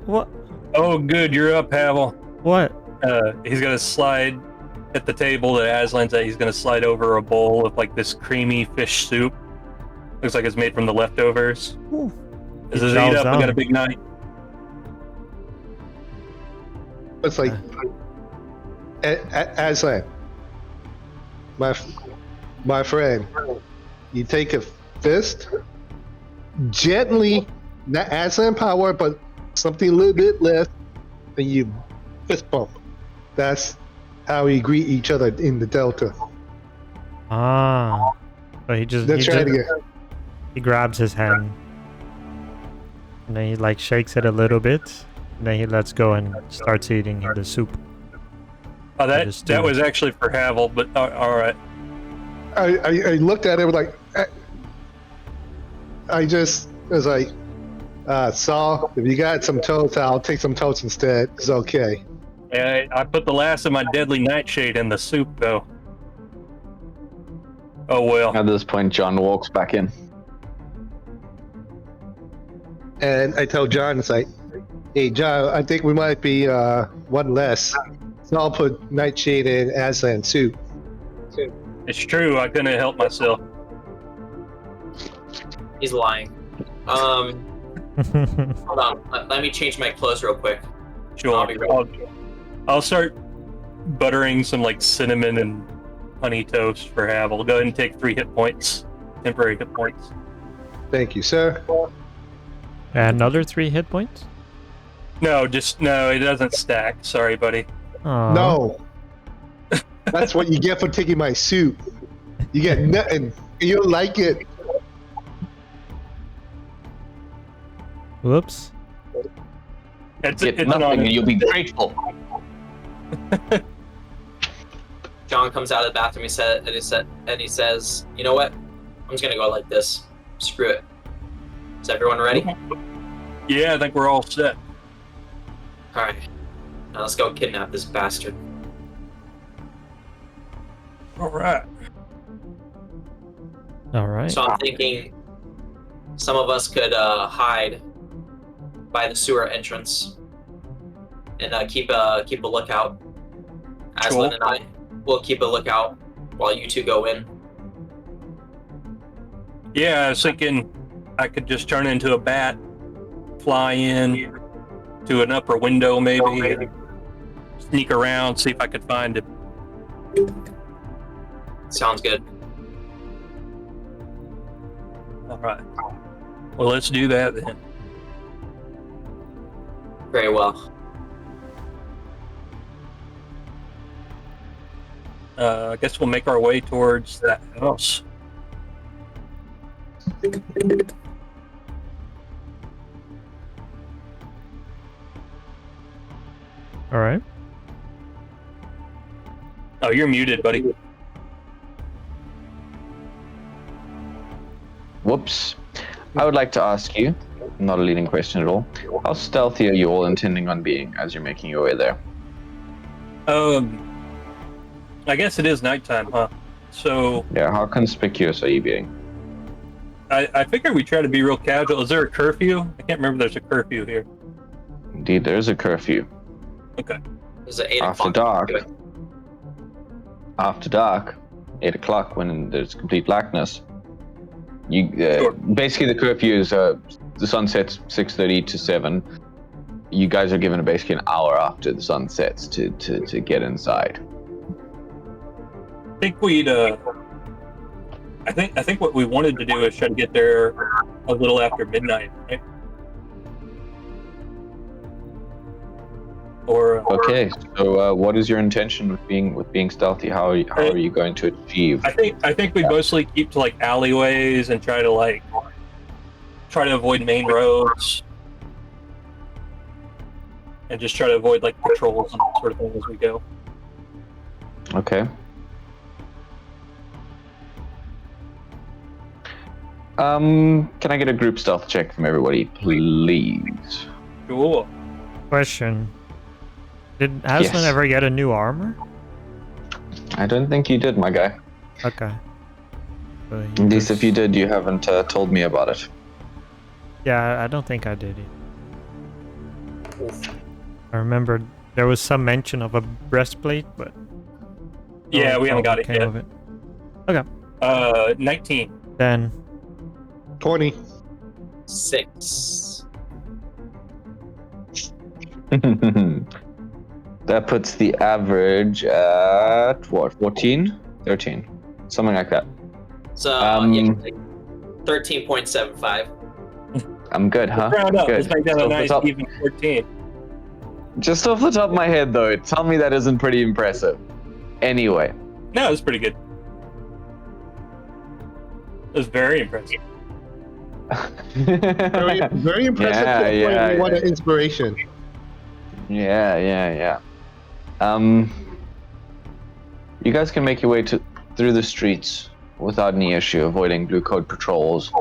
What? Oh, good, you're up, Havel. What? He's gonna slide at the table that Aslan's at. He's gonna slide over a bowl of like this creamy fish soup. Looks like it's made from the leftovers. Ooh. This is eat up. We got a big night. It's like, Aslan, my friend, you take a fist, gently, not Aslan power, but something a little bit less, and you fist bump. That's how we greet each other in the Delta. Ah. So Let's try it again. he grabs his hand. And then he like shakes it a little bit. And then he lets go and starts eating the soup. Oh, that was actually for Havel, but all right. I looked at it like, I was like, Saul, if you got some toast, I'll take some toast instead. It's okay. Yeah, I put the last of my deadly nightshade in the soup, though. Oh well. At this point, John walks back in. And I tell John, it's like, hey, John, I think we might be one less. So I'll put Nightshade in Aslan soup. It's true. I couldn't help myself. He's lying. Hold on. Let me change my clothes real quick. Sure. I'll be right back. I'll start buttering some like cinnamon and honey toast for Havel. Go ahead and take 3 hit points, temporary hit points. Thank you, sir. Another 3 hit points? No, it doesn't stack. Sorry, buddy. Aw. No. That's what you get for taking my soup. You get nothing. You don't like it. Whoops. Get nothing and you'll be grateful. John comes out of the bathroom and he says, you know what? I'm just gonna go like this. Screw it. Is everyone ready? Yeah, I think we're all set. Alright. Now let's go kidnap this bastard. All right. All right. So I'm thinking some of us could hide by the sewer entrance and keep a lookout. Aslan and I will keep a lookout while you two go in. Yeah, I was thinking I could just turn into a bat, fly in to an upper window maybe, and sneak around, see if I could find it. Sounds good. All right. Well, let's do that then. Very well. I guess we'll make our way towards that house. All right. Oh, you're muted, buddy. Whoops. I would like to ask you, not a leading question at all, how stealthy are you all intending on being as you're making your way there? I guess it is nighttime, huh? So Yeah, how conspicuous are you being? I figure we try to be real casual. Is there a curfew? I can't remember. There's a curfew here. Indeed, there is a curfew. Okay. There's an 8 After o'clock. dark, 8 o'clock, when there's complete blackness, you Sure. basically the curfew is the sun sets 6:30 to 7. You guys are given basically an hour after the sun sets to get inside. I think we'd. I think what we wanted to do is try to get there a little after midnight, right? Or Okay, so what is your intention with being stealthy? How are you going to achieve? I think we mostly keep to like alleyways and try to avoid main roads and just try to avoid like patrols and that sort of thing as we go. Okay. Can I get a group stealth check from everybody, please? Cool. Question. Did Aslan Yes. ever get a new armor? I don't think you did, my guy. Okay. So he At least was- if you did, you haven't told me about it. Yeah, I don't think I did it. I remember there was some mention of a breastplate, but Yeah, we haven't got it came yet. of it. 19. Then 20. 6. That puts the average at what? 14? 13? Something like that. So, Um, yeah, like 13.75. I'm good, huh? Round up. Good. Let's make that So a off the nice top- even 14. Just off the top of my head, though, tell me that isn't pretty impressive. Anyway. No, it's pretty good. It was very impressive. Very, very impressive. Yeah, to the point yeah, we want yeah. an inspiration. Yeah. You guys can make your way through the streets without any issue, avoiding blue coat patrols,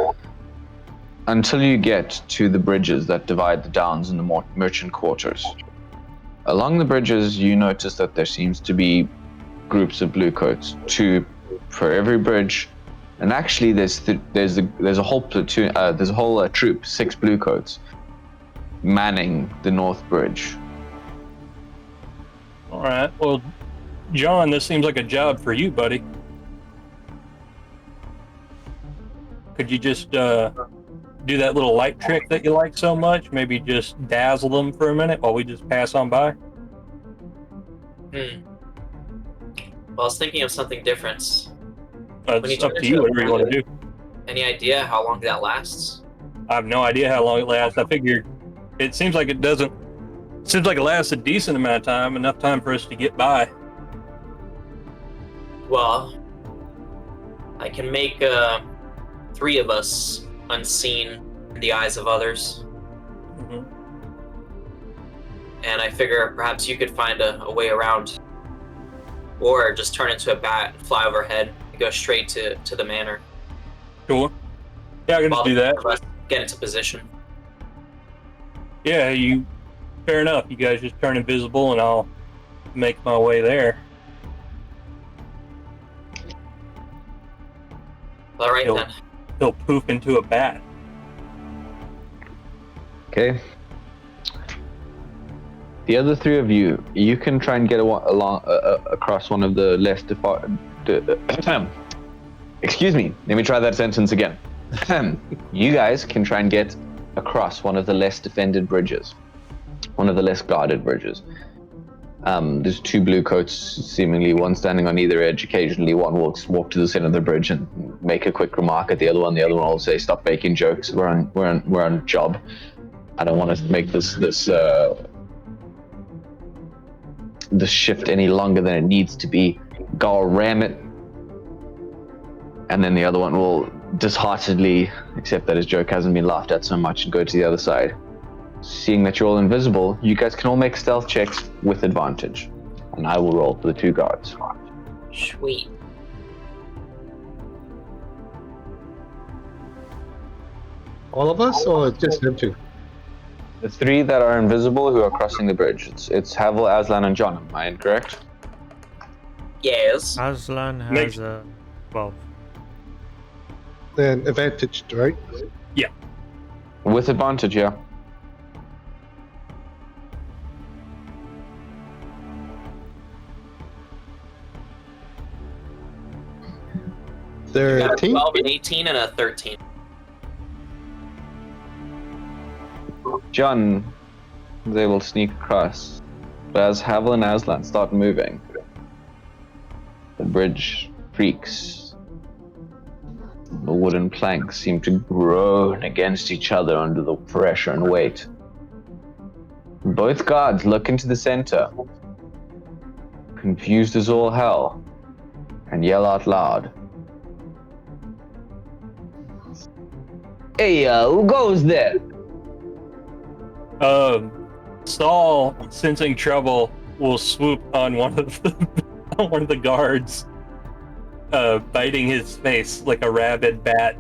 until you get to the bridges that divide the downs and the merchant quarters. Along the bridges, you notice that there seems to be groups of blue coats, 2 for every bridge, and actually there's a whole platoon, there's a whole troop, 6 blue coats, manning the north bridge. All right. Well, John, this seems like a job for you, buddy. Could you just do that little light trick that you like so much? Maybe just dazzle them for a minute while we just pass on by? Well, I was thinking of something different. It's up to you, whatever you want to do. Any idea how long that lasts? I have no idea how long it lasts. I figured it seems like it doesn't. Seems like it lasts a decent amount of time, enough time for us to get by. Well, I can make 3 of us unseen in the eyes of others, Mhm. and I figure perhaps you could find a way around, or just turn into a bat and fly overhead and go straight to the manor. Cool. Yeah, I can just While do the that. rest of us get into position. Yeah, fair enough. You guys just turn invisible and I'll make my way there. All right Yo. then. He'll poof into a bat. Okay. The other 3 of you, you can try and get across one of the less excuse me, let me try that sentence again. You guys can try and get across one of the less defended bridges, one of the less guarded bridges. There's 2 blue coats, seemingly one standing on either edge. Occasionally one will walk to the center of the bridge and make a quick remark at the other one. The other one will say, "Stop making jokes. We're on job. I don't want to make this shift any longer than it needs to be. Go ram it." And then the other one will disheartedly accept that his joke hasn't been laughed at so much and go to the other side. Seeing that you're all invisible, you guys can all make stealth checks with advantage. And I will roll for the 2 guards. Sweet. All of us, or just them two? The three that are invisible who are crossing the bridge. It's Havel, Aslan, and John. Am I incorrect? Yes. Aslan has a 12. Then advantaged, right? With advantage, yeah. You got a 13. 12, an 18, and a 13. John is able to sneak across, but as Havel and Aslan start moving, the bridge creaks. The wooden planks seem to groan against each other under the pressure and weight. Both guards look into the center, confused as all hell, and yell out loud. Hey, who goes there? Saul, sensing trouble, will swoop on one of the guards, biting his face like a rabid bat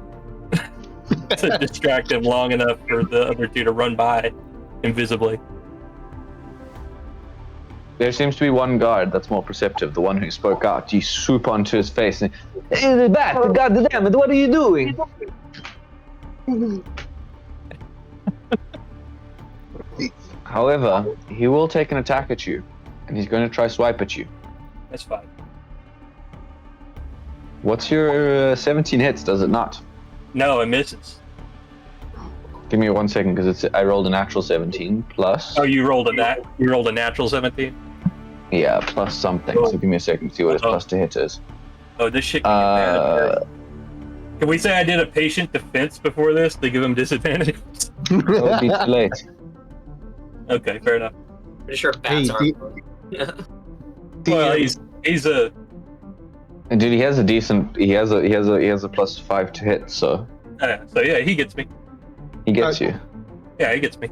to distract him long enough for the other two to run by invisibly. There seems to be one guard that's more perceptive, the one who spoke out. You swoop onto his face and, hey, the bat, God damn it, what are you doing? However, he will take an attack at you, and he's going to try swipe at you. That's fine. What's your 17 hits, does it not? No, it misses. Give me 1 second, because I rolled a natural 17 plus. Oh, you rolled a natural 17? Yeah, plus something. So give me a second to see what his plus to hit is. Oh, this shit can get bad. Can we say I did a patient defense before this to give him disadvantage? That would be too late. Okay, fair enough. Pretty sure bats are. Well, he's a. And dude, he has a decent. He has a plus 5 to hit, so. So yeah, he gets me. He gets you. Yeah, he gets me.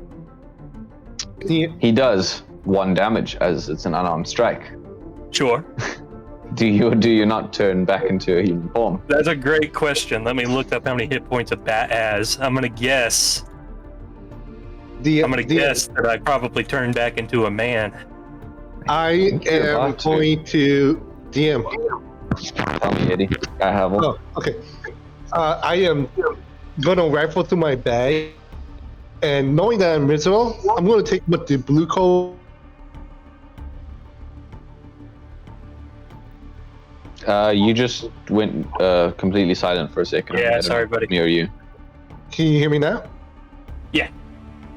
He does 1 damage as it's an unarmed strike. Sure. Do you not turn back into a human form? That's a great question. Let me look up how many hit points a bat has. I'm gonna guess. Guess that I probably turned back into a man. I am going to DM. Tell me, Eddie. I have one. Oh, okay. I am gonna rifle through my bag, and knowing that I'm invisible, I'm gonna take what the blue coat. You just went completely silent for a second. Yeah, sorry, buddy. Me or you? Can you hear me now?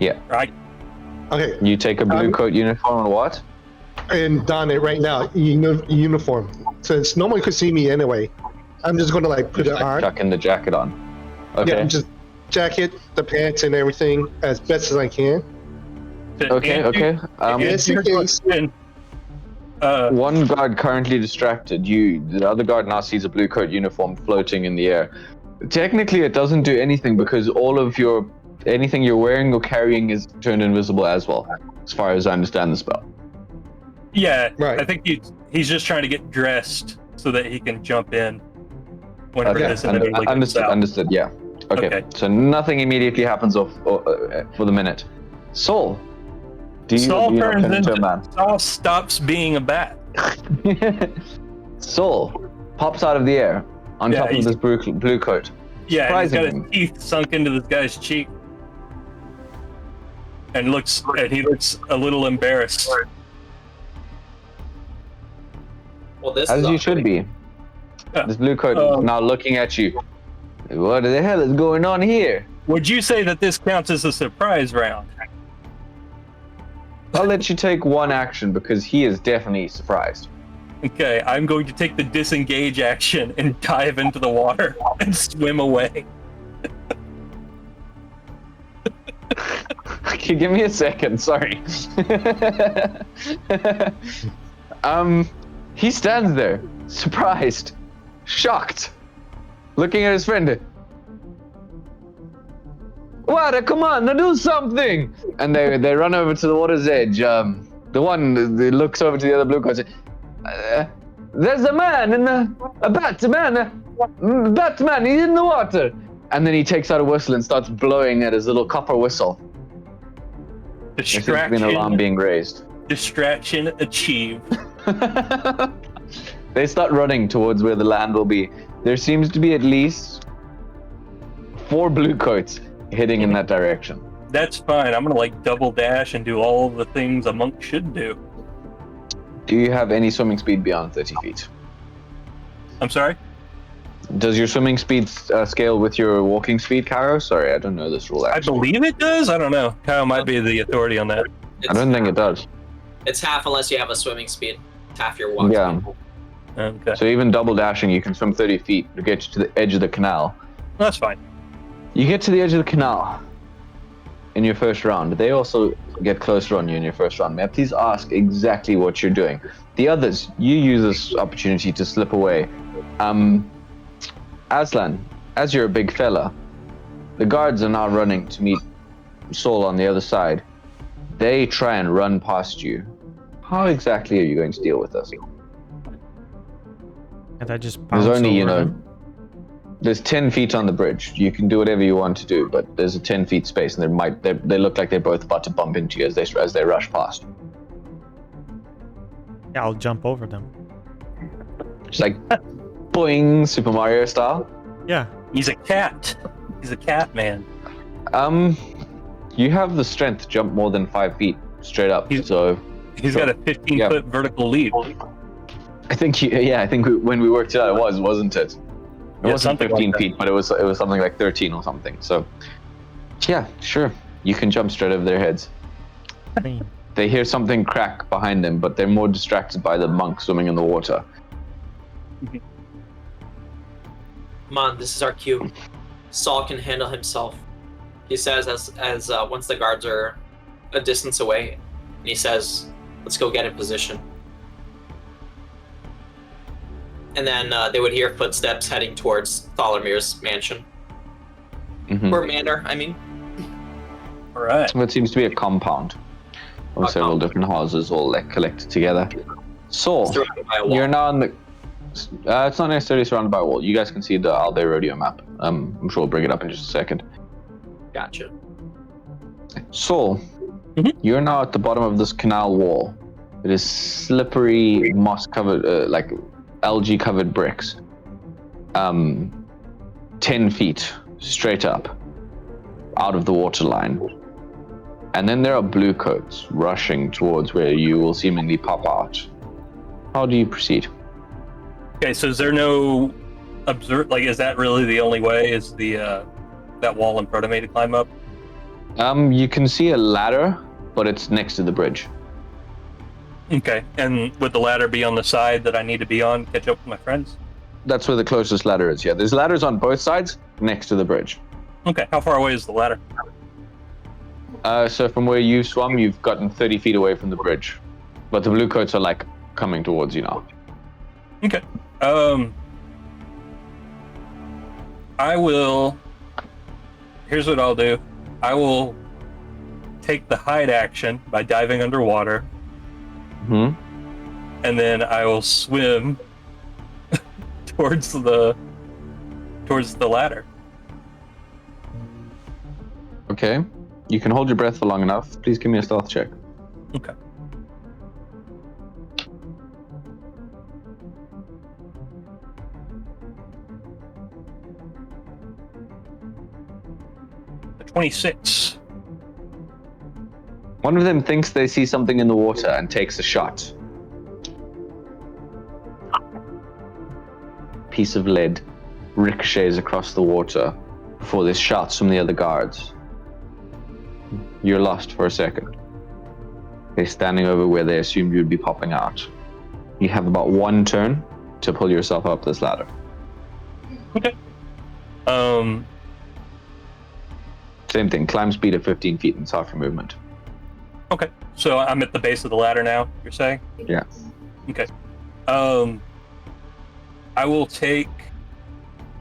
Yeah. Right. Okay. You take a blue coat uniform and what? And don it right now. Uniform. Since no one could see me anyway, I'm just gonna put it on. Chucking the jacket on. Okay. Yeah, just jacket, the pants, and everything as best as I can. Okay. Yes, in case. One guard currently distracted. The other guard now sees a blue coat uniform floating in the air. Technically, it doesn't do anything because anything you're wearing or carrying is turned invisible as well, as far as I understand the spell. Yeah, right. I think he's just trying to get dressed so that he can jump in whenever this inevitably comes out. Understood. Yeah. Okay. So nothing immediately happens for the minute. Saul. Saul turns into a man? Saul stops being a bat. Saul pops out of the air on top of this blue coat. Yeah, he's got his teeth sunk into this guy's cheek, and he looks a little embarrassed. Well, this as is you should be. Yeah. This blue coat is now looking at you. What the hell is going on here? Would you say that this counts as a surprise round? I'll let you take 1 action because he is definitely surprised. Okay, I'm going to take the disengage action and dive into the water and swim away. Okay, give me a second, sorry. He stands there, surprised, shocked, looking at his friend. What? Come on, now do something! And they run over to the water's edge. The one that looks over to the other blue coat and says, there's a man a Batman. Batman, he's in the water. And then he takes out a whistle and starts blowing at his little copper whistle. There seems to be an alarm being raised. Distraction achieved. They start running towards where the land will be. There seems to be at least 4 blue coats heading in that direction. That's fine. I'm gonna like double dash and do all the things a monk should do. Do you have any swimming speed beyond 30 feet? I'm sorry? Does your swimming speed scale with your walking speed, Caro? Sorry, I don't know this rule actually. I believe it does. I don't know. Kyle might be the authority on that. I don't think it does. It's half unless you have a swimming speed. It's half your walk Yeah. speed. Okay. So even double dashing, you can swim 30 feet to get you to the edge of the canal. That's fine. You get to the edge of the canal in your first round. They also get closer on you in your first round. May I please ask exactly what you're doing? The others, you use this opportunity to slip away. Aslan, as you're a big fella, the guards are now running to meet Saul on the other side. They try and run past you. How exactly are you going to deal with this? And I just bounce There's only, over them? there's 10 feet on the bridge. You can do whatever you want to do, but there's a 10 feet space, and they look like they're both about to bump into you as they rush past. Yeah, I'll jump over them. Just like, boing, Super Mario style. Yeah. He's a cat. He's a cat man. You have the strength to jump more than 5 feet straight up. He's So He's got a 15-foot vertical leap. I think when we worked it out, wasn't it? It Yeah, wasn't something 15 like that. feet, but it was something like 13 or something. So yeah, sure, you can jump straight over their heads. Clean. They hear something crack behind them, but they're more distracted by the monk swimming in the water. Come on, this is our cue. Saul can handle himself. He says as once the guards are a distance away, and he says, "Let's go get in position." And then they would hear footsteps heading towards Tholomir's mansion. Mhm. Or manor, I mean. All right. So it seems to be a compound of several different houses all like collected together. Saul, Surrounded by a wall. you're now in the. It's not necessarily surrounded by a wall. You guys can see the Alde Rodeo map. I'm sure we'll bring it up in just a second. Gotcha. Saul, Mhm. you're now at the bottom of this canal wall. It is slippery, moss-covered, like algae-covered bricks. 10 feet straight up, out of the water line. And then there are blue coats rushing towards where you will seemingly pop out. How do you proceed? Okay, so is there no is that really the only way? Is the that wall in front of me to climb up? You can see a ladder, but it's next to the bridge. Okay, and would the ladder be on the side that I need to be on, catch up with my friends? That's where the closest ladder is, yeah. There's ladders on both sides, next to the bridge. Okay, how far away is the ladder? So from where you swum, you've gotten 30 feet away from the bridge. But the blue coats are like coming towards you now. Okay. I will. Here's what I'll do. I will take the hide action by diving underwater, and then I will swim towards the ladder. Okay. You can hold your breath for long enough. Please give me a stealth check. Okay. A 26. One of them thinks they see something in the water and takes a shot. Piece of lead ricochets across the water before there's shots from the other guards. You're lost for a second. They're standing over where they assumed you'd be popping out. You have about one turn to pull yourself up this ladder. Okay. Same thing, climb speed of 15 feet and half your movement. Okay. So I'm at the base of the ladder now, you're saying? Yeah. Okay. I will take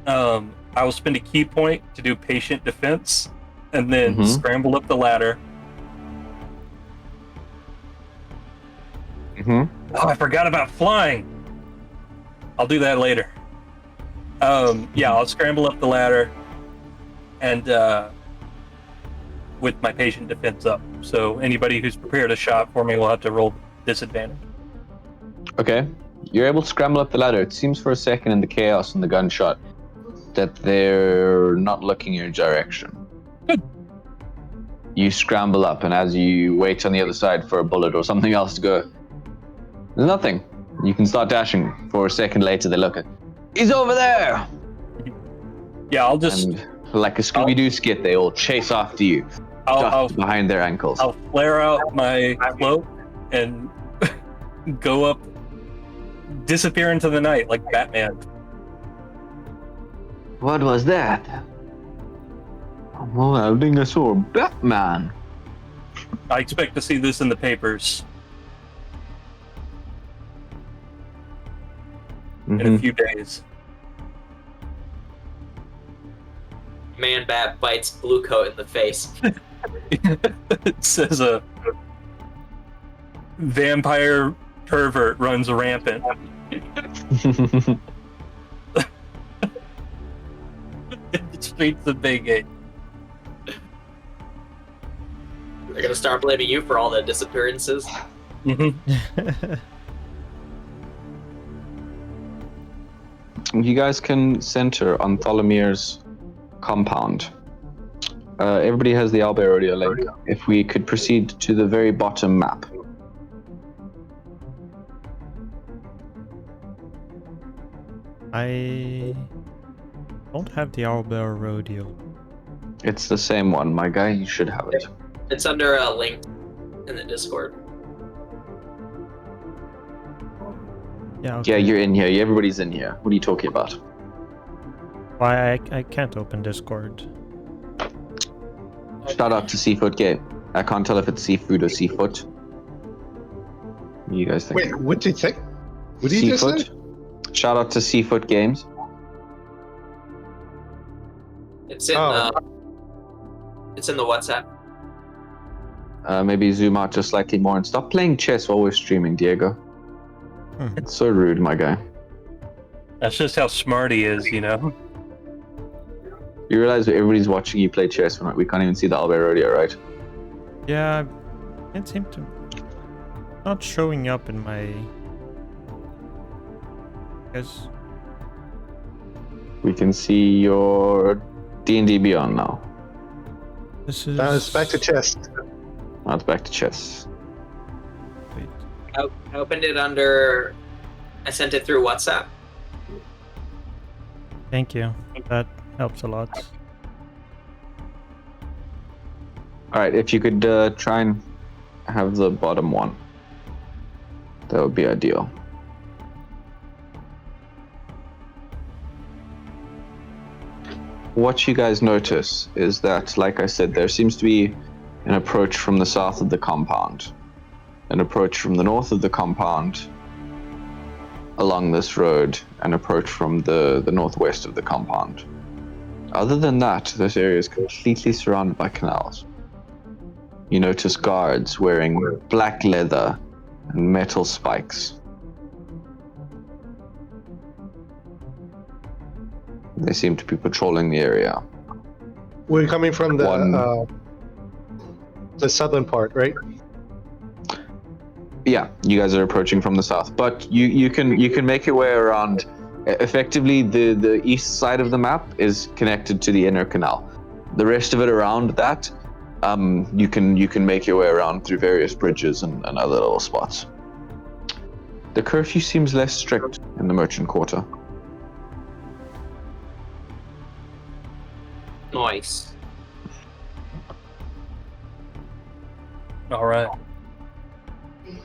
I will spend a key point to do patient defense and then scramble up the ladder. Oh, I forgot about flying. I'll do that later. Yeah, I'll scramble up the ladder and with my patient defense up. So anybody who's prepared a shot for me will have to roll disadvantage. Okay. You're able to scramble up the ladder. It seems for a second in the chaos and the gunshot that they're not looking your direction. Good. You scramble up, and as you wait on the other side for a bullet or something else to go, there's nothing. You can start dashing. For a second later, they look at, he's over there! Yeah, I'll just... And like a Scooby-Doo skit, they all chase after you, I'll behind their ankles. I'll flare out my cloak and go up, disappear into the night like Batman. What was that? Well, I think I saw Batman. I expect to see this in the papers in a few days. Man bat bites blue coat in the face. It says a vampire pervert runs rampant. In the streets of Baygate. They're gonna start blaming you for all the disappearances. Mm-hmm. You guys can center on Tholomir's compound. Everybody has the Alberodia link. If we could proceed to the very bottom map. I don't have the Albert Rodeo. It's the same one, my guy. You should have it. It's under a link in the Discord. Yeah, okay. Yeah, you're in here. Everybody's in here. What are you talking about? Why I can't open Discord. Shout out to Seafoot Game. I can't tell if it's seafood or seafoot. What do you guys think? Wait, what did you think? What did you just say? Seafoot. Shout out to Seafoot Games. It's in it's in the WhatsApp. Maybe zoom out just slightly more and stop playing chess while we're streaming, Diego. It's so rude, my guy. That's just how smart he is, you know? You realize that everybody's watching you play chess. We can't even see the Alberodia, right? Yeah, it seemed to not showing up in my. Guess. We can see your D&D Beyond now. This is. It's back to chess. Now it's back to chess. Wait. I opened it under. I sent it through WhatsApp. Thank you. That helps a lot. Alright, if you could try and have the bottom one. That would be ideal. What you guys notice is that, like I said, there seems to be an approach from the south of the compound, an approach from the north of the compound along this road, an approach from the northwest of the compound. Other than that, this area is completely surrounded by canals. You notice guards wearing black leather and metal spikes. They seem to be patrolling the area. We're coming from the southern part, right? Yeah, you guys are approaching from the south, but you can make your way around. Effectively, the east side of the map is connected to the inner canal. The rest of it around that, you can make your way around through various bridges and other little spots. The curfew seems less strict in the merchant quarter. Nice. All right.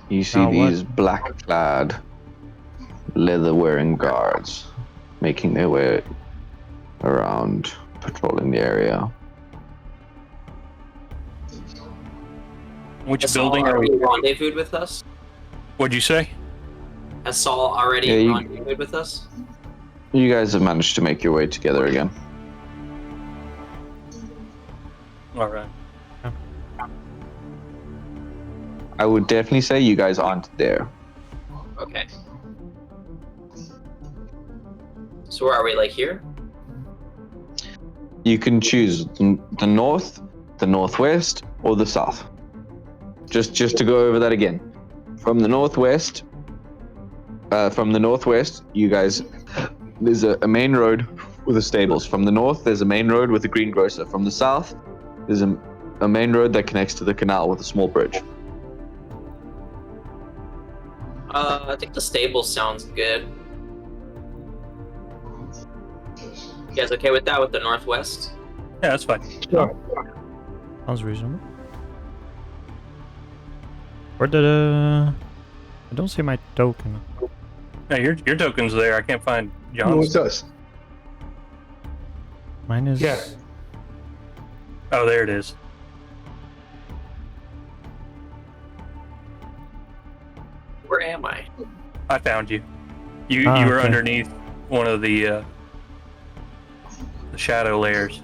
You see Now what? these black-clad, leather-wearing guards making their way around, patrolling the area. Which Has Saul building are we? already rendezvoused with us? What'd you say? Has Saul already Yeah, rendezvoused with us? You guys have managed to make your way together again. All right. I would definitely say you guys aren't there. Okay. So where are we? Like here? You can choose the north, the northwest, or the south. Just to go over that again. From the northwest, you guys, there's a main road with the stables. From the north, there's a main road with a greengrocer. From the south, there's a main road that connects to the canal with a small bridge. I think the stable sounds good. You guys okay with that, with the northwest? Yeah, that's fine. Sounds reasonable. Where did I don't see my token. Yeah, your token's there. I can't find No, John's. it's us. Mine is. Yeah. Oh, there it is. Where am I? I found you. You Ah, were okay. underneath one of the shadow layers.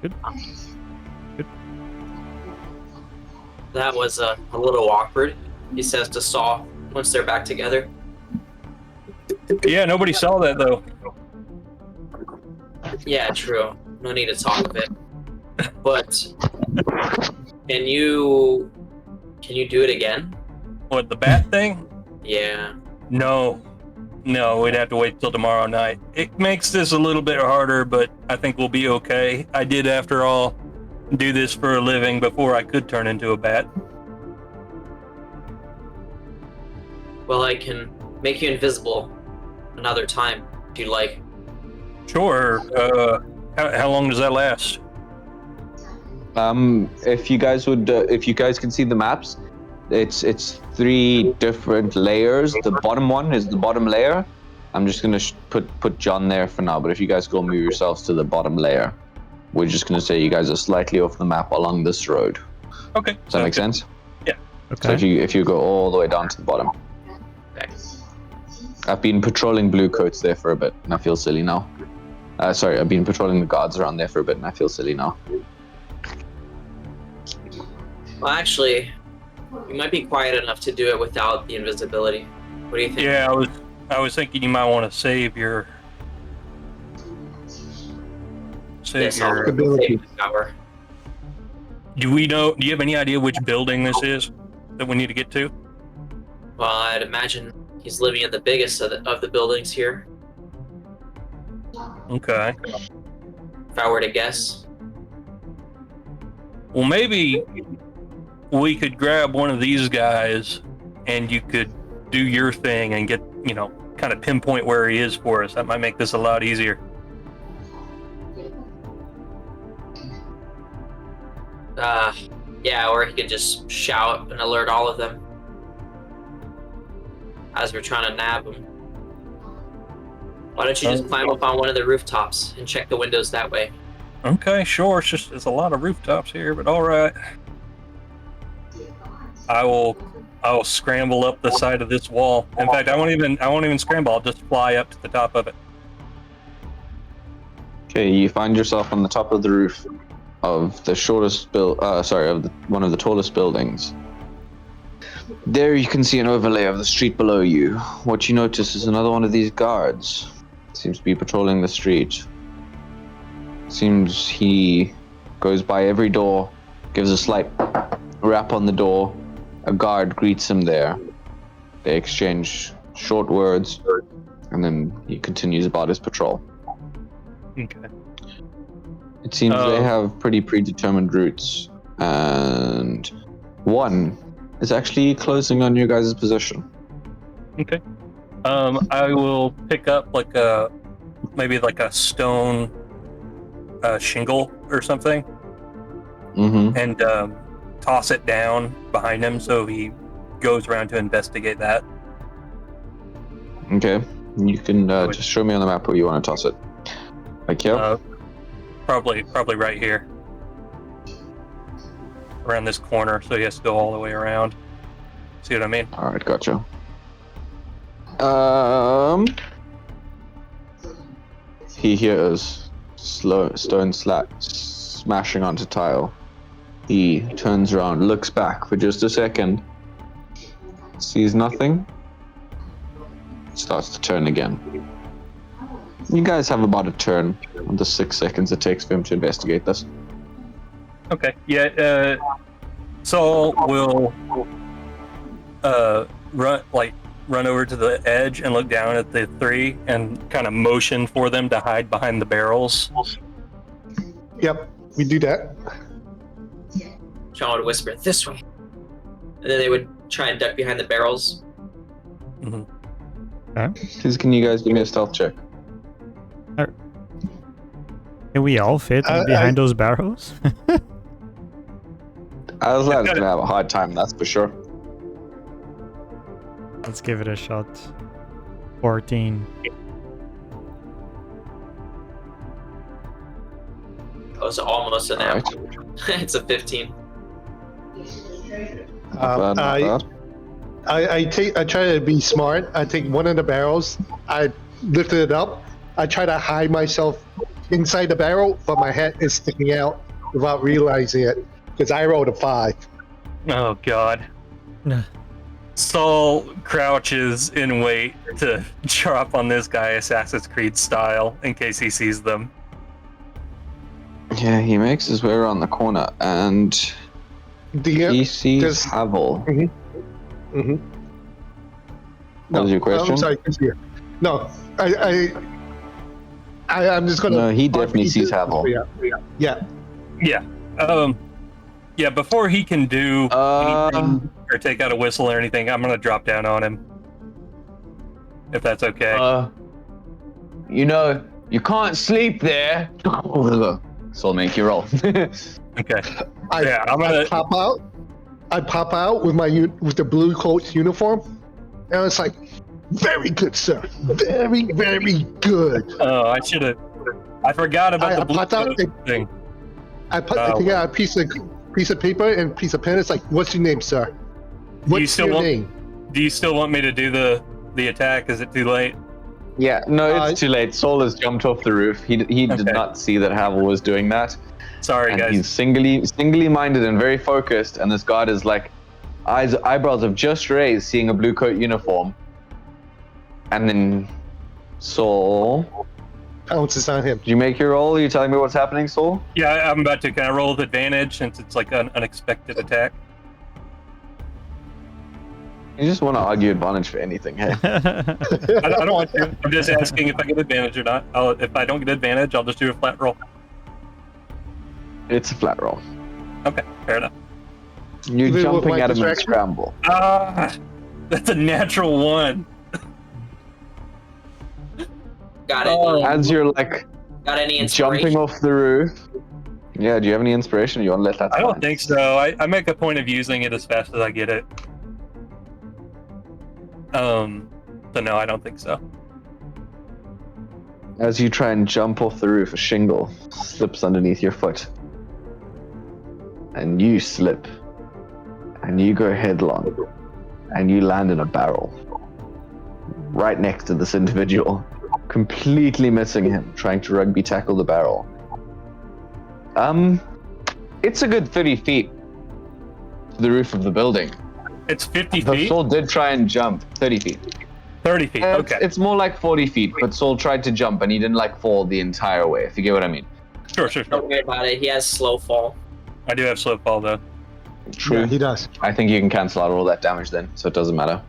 Good. That was a little awkward, he says to Saul once they're back together. Yeah, nobody saw that though. Yeah, true. No need to talk of it. But can you do it again? What, the bat thing? Yeah. No, we'd have to wait till tomorrow night. It makes this a little bit harder, but I think we'll be okay. I did, after all, do this for a living before I could turn into a bat. Well, I can make you invisible another time if you like. Sure. How long does that last? If you guys can see the maps, it's 3 different layers. The bottom one is the bottom layer. I'm just gonna put John there for now. But if you guys go move yourselves to the bottom layer, we're just gonna say you guys are slightly off the map along this road. Okay. Does that make sense? Yeah. Okay. So if you go all the way down to the bottom. Okay. I've been patrolling blue coats there for a bit, and I feel silly now. Sorry, I've been patrolling the guards around there for a bit, and I feel silly now. Well, actually, you might be quiet enough to do it without the invisibility. What do you think? Yeah, I was thinking you might want to save your Yes, I'll Ability. save the power. Do you have any idea which building this is that we need to get to? Well, I'd imagine he's living in the biggest of the buildings here, Okay. if I were to guess. Well, maybe we could grab one of these guys and you could do your thing and get, kind of pinpoint where he is for us. That might make this a lot easier. Yeah, or he could just shout and alert all of them as we're trying to nab him. Why don't you just climb up on one of the rooftops and check the windows that way? Okay, sure. It's a lot of rooftops here, but all right. I will scramble up the side of this wall. In fact, I won't even scramble. I'll just fly up to the top of it. Okay, you find yourself on the top of the roof of the one of the tallest buildings. There you can see an overlay of the street below you. What you notice is another one of these guards. Seems to be patrolling the street. Seems he goes by every door, gives a slight rap on the door. A guard greets him there. They exchange short words, and then he continues about his patrol. Okay. It seems they have pretty predetermined routes, and one is actually closing on your guys' position. Okay. I will pick up maybe a stone shingle or something, Mm-hmm. and toss it down behind him so he goes around to investigate that. Okay. You can just show me on the map where you want to toss it. Like here? Probably right here. Around this corner, so he has to go all the way around. See what I mean? Alright, gotcha. He hears stone smashing onto tile. He turns around, looks back for just a second, sees nothing, starts to turn again. You guys have about a turn on the 6 seconds it takes for him to investigate this. Okay. Yeah. Saul will run over to the edge and look down at the 3 and kind of motion for them to hide behind the barrels. Yep, we do that. Sean would whisper, "This way," and then they would try and duck behind the barrels. Please, can you guys give me a stealth check? Can we all fit behind those barrels? Aslan's gonna have a hard time, that's for sure. Let's give it a shot. 14. Oh, it's almost an All app. It's a 15. Not bad. I try to be smart. I take one of the barrels. I lifted it up. I try to hide myself inside the barrel, but my head is sticking out without realizing it because I rolled a 5. Oh God. Saul crouches in wait to drop on this guy Assassin's Creed style in case he sees them. Yeah, he makes his way around the corner and he sees Havel. Mm-hmm. What was your question? I'm sorry. No, I'm just gonna. No, he definitely sees Havel. Yeah. Yeah, before he can do anything or take out a whistle or anything, I'm gonna drop down on him. If that's okay. You can't sleep there. So I'll make you roll. Okay. I pop out with the blue coat uniform, and it's like, very good, sir. Very, very good. Oh, I forgot about the blue popped out thing. I take out a piece of paper and piece of pen. It's like, what's your name, sir? What's your name? Do you still want me to do the attack? Is it too late? Yeah, no, it's too late. Saul has jumped off the roof. He did not see that Havel was doing that. Sorry, and guys. He's singly minded and very focused, and this guard is like, eyebrows have just raised, seeing a blue coat uniform. And then Saul pounces on him. Did you make your roll? Are you telling me what's happening, Saul? Yeah, I'm about to. Can I roll with advantage since it's like an unexpected attack? You just want to argue advantage for anything, hey? I don't want to. I'm just asking if I get advantage or not. If I don't get advantage, I'll just do a flat roll. It's a flat roll. Okay, fair enough. You're Even jumping at him in distraction? scramble. That's a natural 1. Got it. As you're like Got any inspiration? jumping off the roof. Yeah, do you have any inspiration? You want to let that I don't slide? think so. I make a point of using it as fast as I get it. So no, I don't think so. As you try and jump off the roof, a shingle slips underneath your foot. And you slip. And you go headlong. And you land in a barrel. Right next to this individual. Completely missing him, trying to rugby tackle the barrel. It's a good 30 feet to the roof of the building. It's 50 The feet? Saul did try and jump 30 feet. 30 feet, okay. It's more like 40 feet, but Saul tried to jump and he didn't fall the entire way, if you get what I mean. Sure. Don't worry about it. He has slow fall. I do have slow fall though. True. Yeah, he does. I think you can cancel out all that damage then, so it doesn't matter.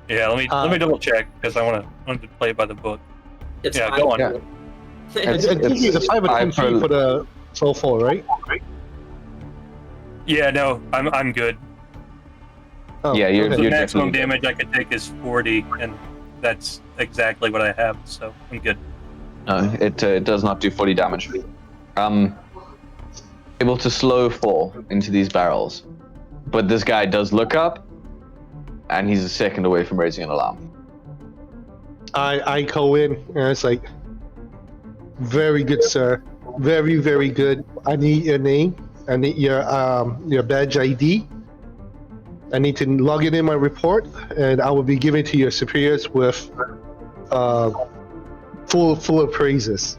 Yeah, let me double check because I want to play it by the book. It's Yeah, fine. go on. Yeah. I think it's 5 or 10 feet for the slow fall, right? Yeah, no, I'm good. Oh, Yeah, you're- The you're maximum definitely damage I could take is 40, and that's exactly what I have, so I'm good. No, it does not do 40 damage. Able to slow fall into these barrels. But this guy does look up, and he's a second away from raising an alarm. I go in and it's like, very good, sir. Very, very good. I need your name. I need your badge ID. I need to log it in my report, and I will be giving to your superiors with full of praises.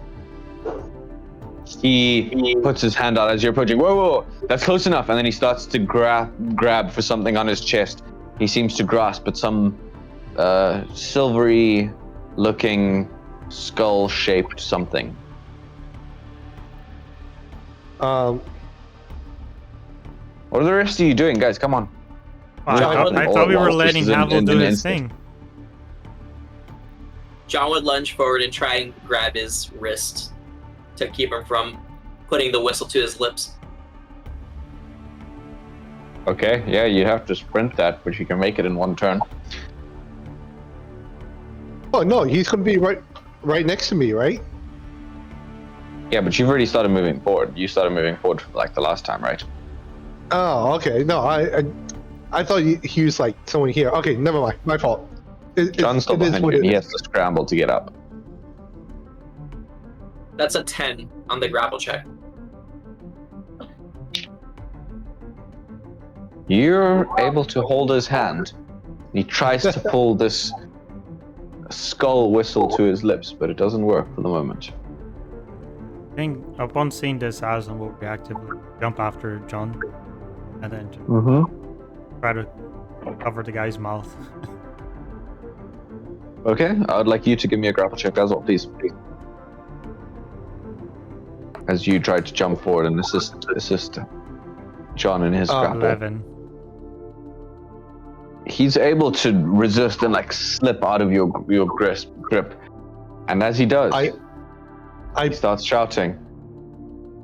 He puts his hand out as you're approaching. Whoa, that's close enough. And then he starts to grab for something on his chest. He seems to grasp at some silvery-looking skull-shaped something. Um, What are the rest of you doing, guys? Come on. I John thought, would- I all thought at we were once. This letting is an- Havel an do his instant. thing. John would lunge forward and try and grab his wrist to keep him from putting the whistle to his lips. Okay, yeah, you have to sprint that, but you can make it in one turn. oh no, he's gonna be right next to me, right? Yeah, but you've already started moving forward. You started moving forward like the last time, right? Oh, okay. No, I thought he was like someone here. Okay, never mind. My fault. John's still it is behind what you, it and he is. has to scramble to get up. That's a 10 on the grapple check. You're able to hold his hand. He tries to pull this skull whistle to his lips, but it doesn't work for the moment. I think upon seeing this, Aslan will reactively jump after John and then just try to cover the guy's mouth. Okay, I would like you to give me a grapple check as well, please. As you try to jump forward and assist John in his grapple. 11. He's able to resist and like slip out of your grip. And as he does, he starts shouting,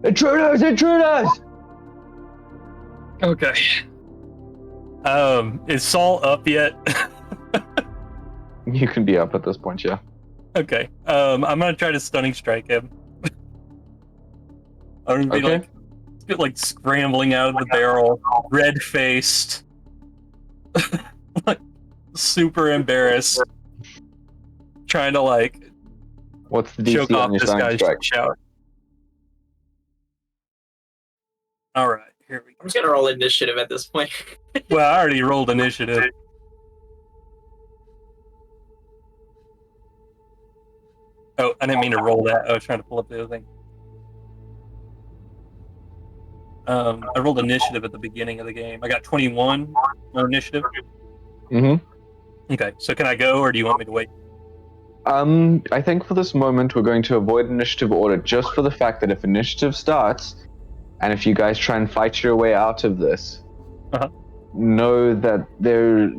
"Intruders! Intruders!" Okay. Is Saul up yet? You can be up at this point, yeah. Okay. I'm gonna try to stunning strike him. I'm gonna be Okay. like scrambling out of the barrel, red faced, like super embarrassed, trying to like What's the choke DC off on your this stunning guy's strike? shout. All right, here we I'm just gonna roll initiative at this point. go. Well, I already rolled initiative. Oh, I didn't mean to roll that. I was trying to pull up the other thing. I rolled initiative at the beginning of the game. I got 21 on initiative. Mm-hmm. Okay, so can I go, or do you want me to wait? I think for this moment we're going to avoid initiative order just for the fact that if initiative starts, and if you guys try and fight your way out of this, know that there,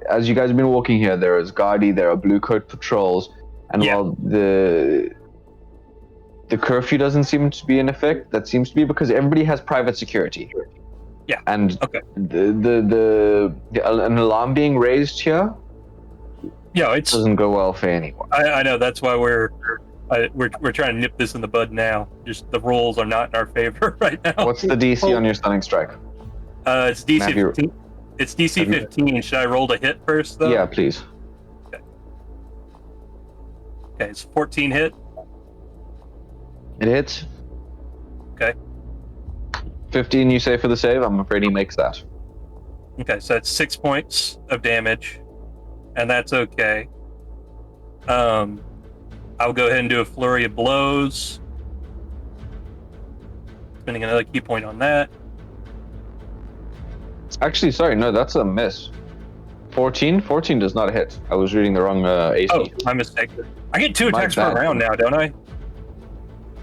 as you guys have been walking here, there is Guardi, there are blue coat patrols, and Yeah. while the curfew doesn't seem to be in effect, that seems to be because everybody has private security. Yeah. And Okay. an alarm being raised here Yeah, it's. doesn't go well for anyone. I know that's why we're trying to nip this in the bud now. Just the rolls are not in our favor right now. What's the DC on your stunning strike? It's DC Have you- 15. It's DC have you- 15. Should I roll to hit first though? Yeah, please. Okay, it's 14 hit. It hits. Okay. 15 you say for the save? I'm afraid he makes that. Okay, so that's 6 points of damage, and that's okay. I'll go ahead and do a flurry of blows, spending another key point on that. Actually, sorry, no, that's a miss. 14? 14 does not hit. I was reading the wrong AC. Oh, my mistake. I get 2 My attacks per bad. round now, don't I?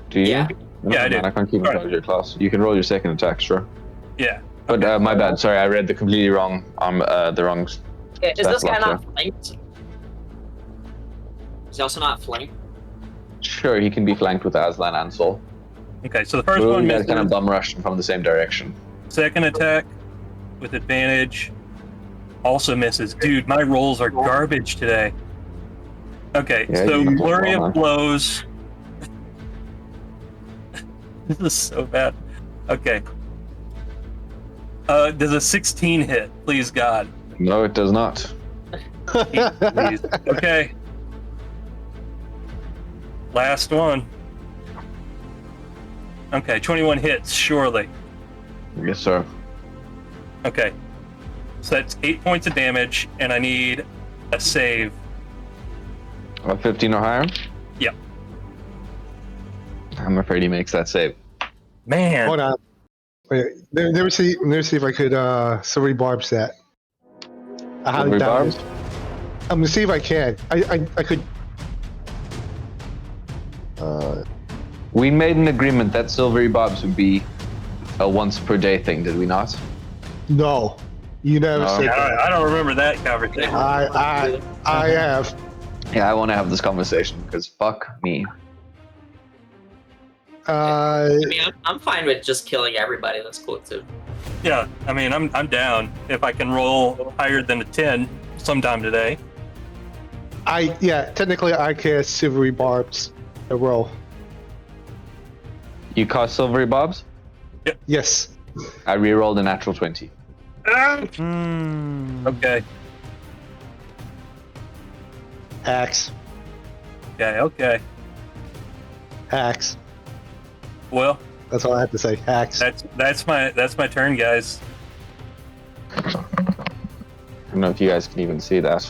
Do you? Yeah. No, Yeah, I man, do. I can't keep in Alright. track of your class. You can roll your second attack, sure. Yeah. But my bad. Sorry, I read the completely wrong. The wrong. Is That's this guy lucky. not flanked? Is he also not flanked? Sure, he can be flanked with Aslan and Sol. Okay, so the first Both one you guys misses. kind of bum rushed him from the same direction. Second attack with advantage also misses. Dude, my rolls are garbage today. Okay, Yeah, so you- flurry well, of blows. This is so bad. Okay. Does a 16 hit? Please, God. No, it does not. Please. Okay. Last one. Okay, 21 hits, surely. Yes, sir. Okay. So that's 8 points of damage, and I need a save. 15 or higher? Yep. I'm afraid he makes that save. Man. Hold on. Wait, let me see if I could silvery barbs that. I have Silvery it down. barbs? I'm gonna see if I can. I could. We made an agreement that silvery barbs would be a once per day thing, did we not? No, you never No. said that. I don't remember that conversation. I have. Yeah, I want to have this conversation because fuck me. I mean, I'm fine with just killing everybody. That's cool too. Yeah, I mean, I'm down if I can roll higher than a 10 sometime today. Technically I cast silvery barbs a roll. You cast silvery barbs? Yes. I re-rolled a natural 20. Okay. Axe. Okay. Axe. Well, That's all I have to say. Axe. that's my turn, guys. I don't know if you guys can even see that.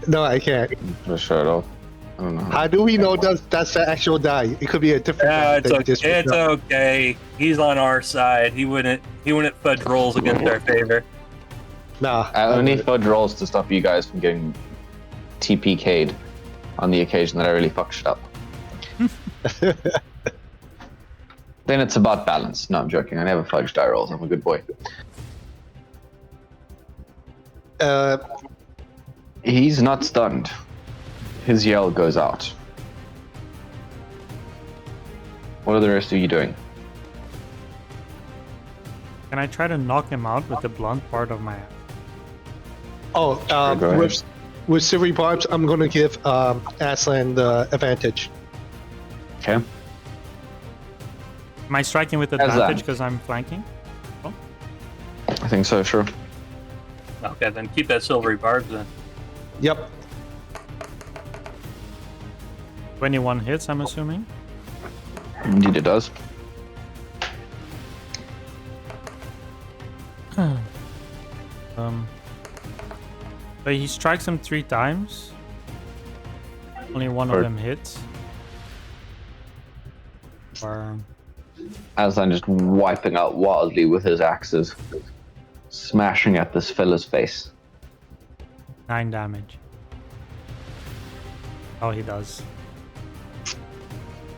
No, I can't. Just show it off. I don't know. How do we know that's the actual die? It could be a different die. It's that you okay. just picked It's up. okay. He's on our side. He wouldn't fudge rolls against our favor. Nah. I only fudge rolls to stop you guys from getting TPK'd on the occasion that I really fuck shit up. Then it's about balance. No, I'm joking. I never fudge die rolls. I'm a good boy. He's not stunned. His yell goes out. What are the rest of you doing? Can I try to knock him out with the blunt part of my axe? Go ahead. with silvery barbs, I'm going to give Aslan the advantage. Okay. Am I striking with How's advantage that? because I'm flanking? I think so, sure. Okay, then keep that silvery barbs then. Yep. 21 hits, I'm assuming. Indeed it does. But he strikes him 3 times. Only one of Or- them hits. Or Aslan just wiping out wildly with his axes, smashing at this fella's face. 9 damage. Oh, he does.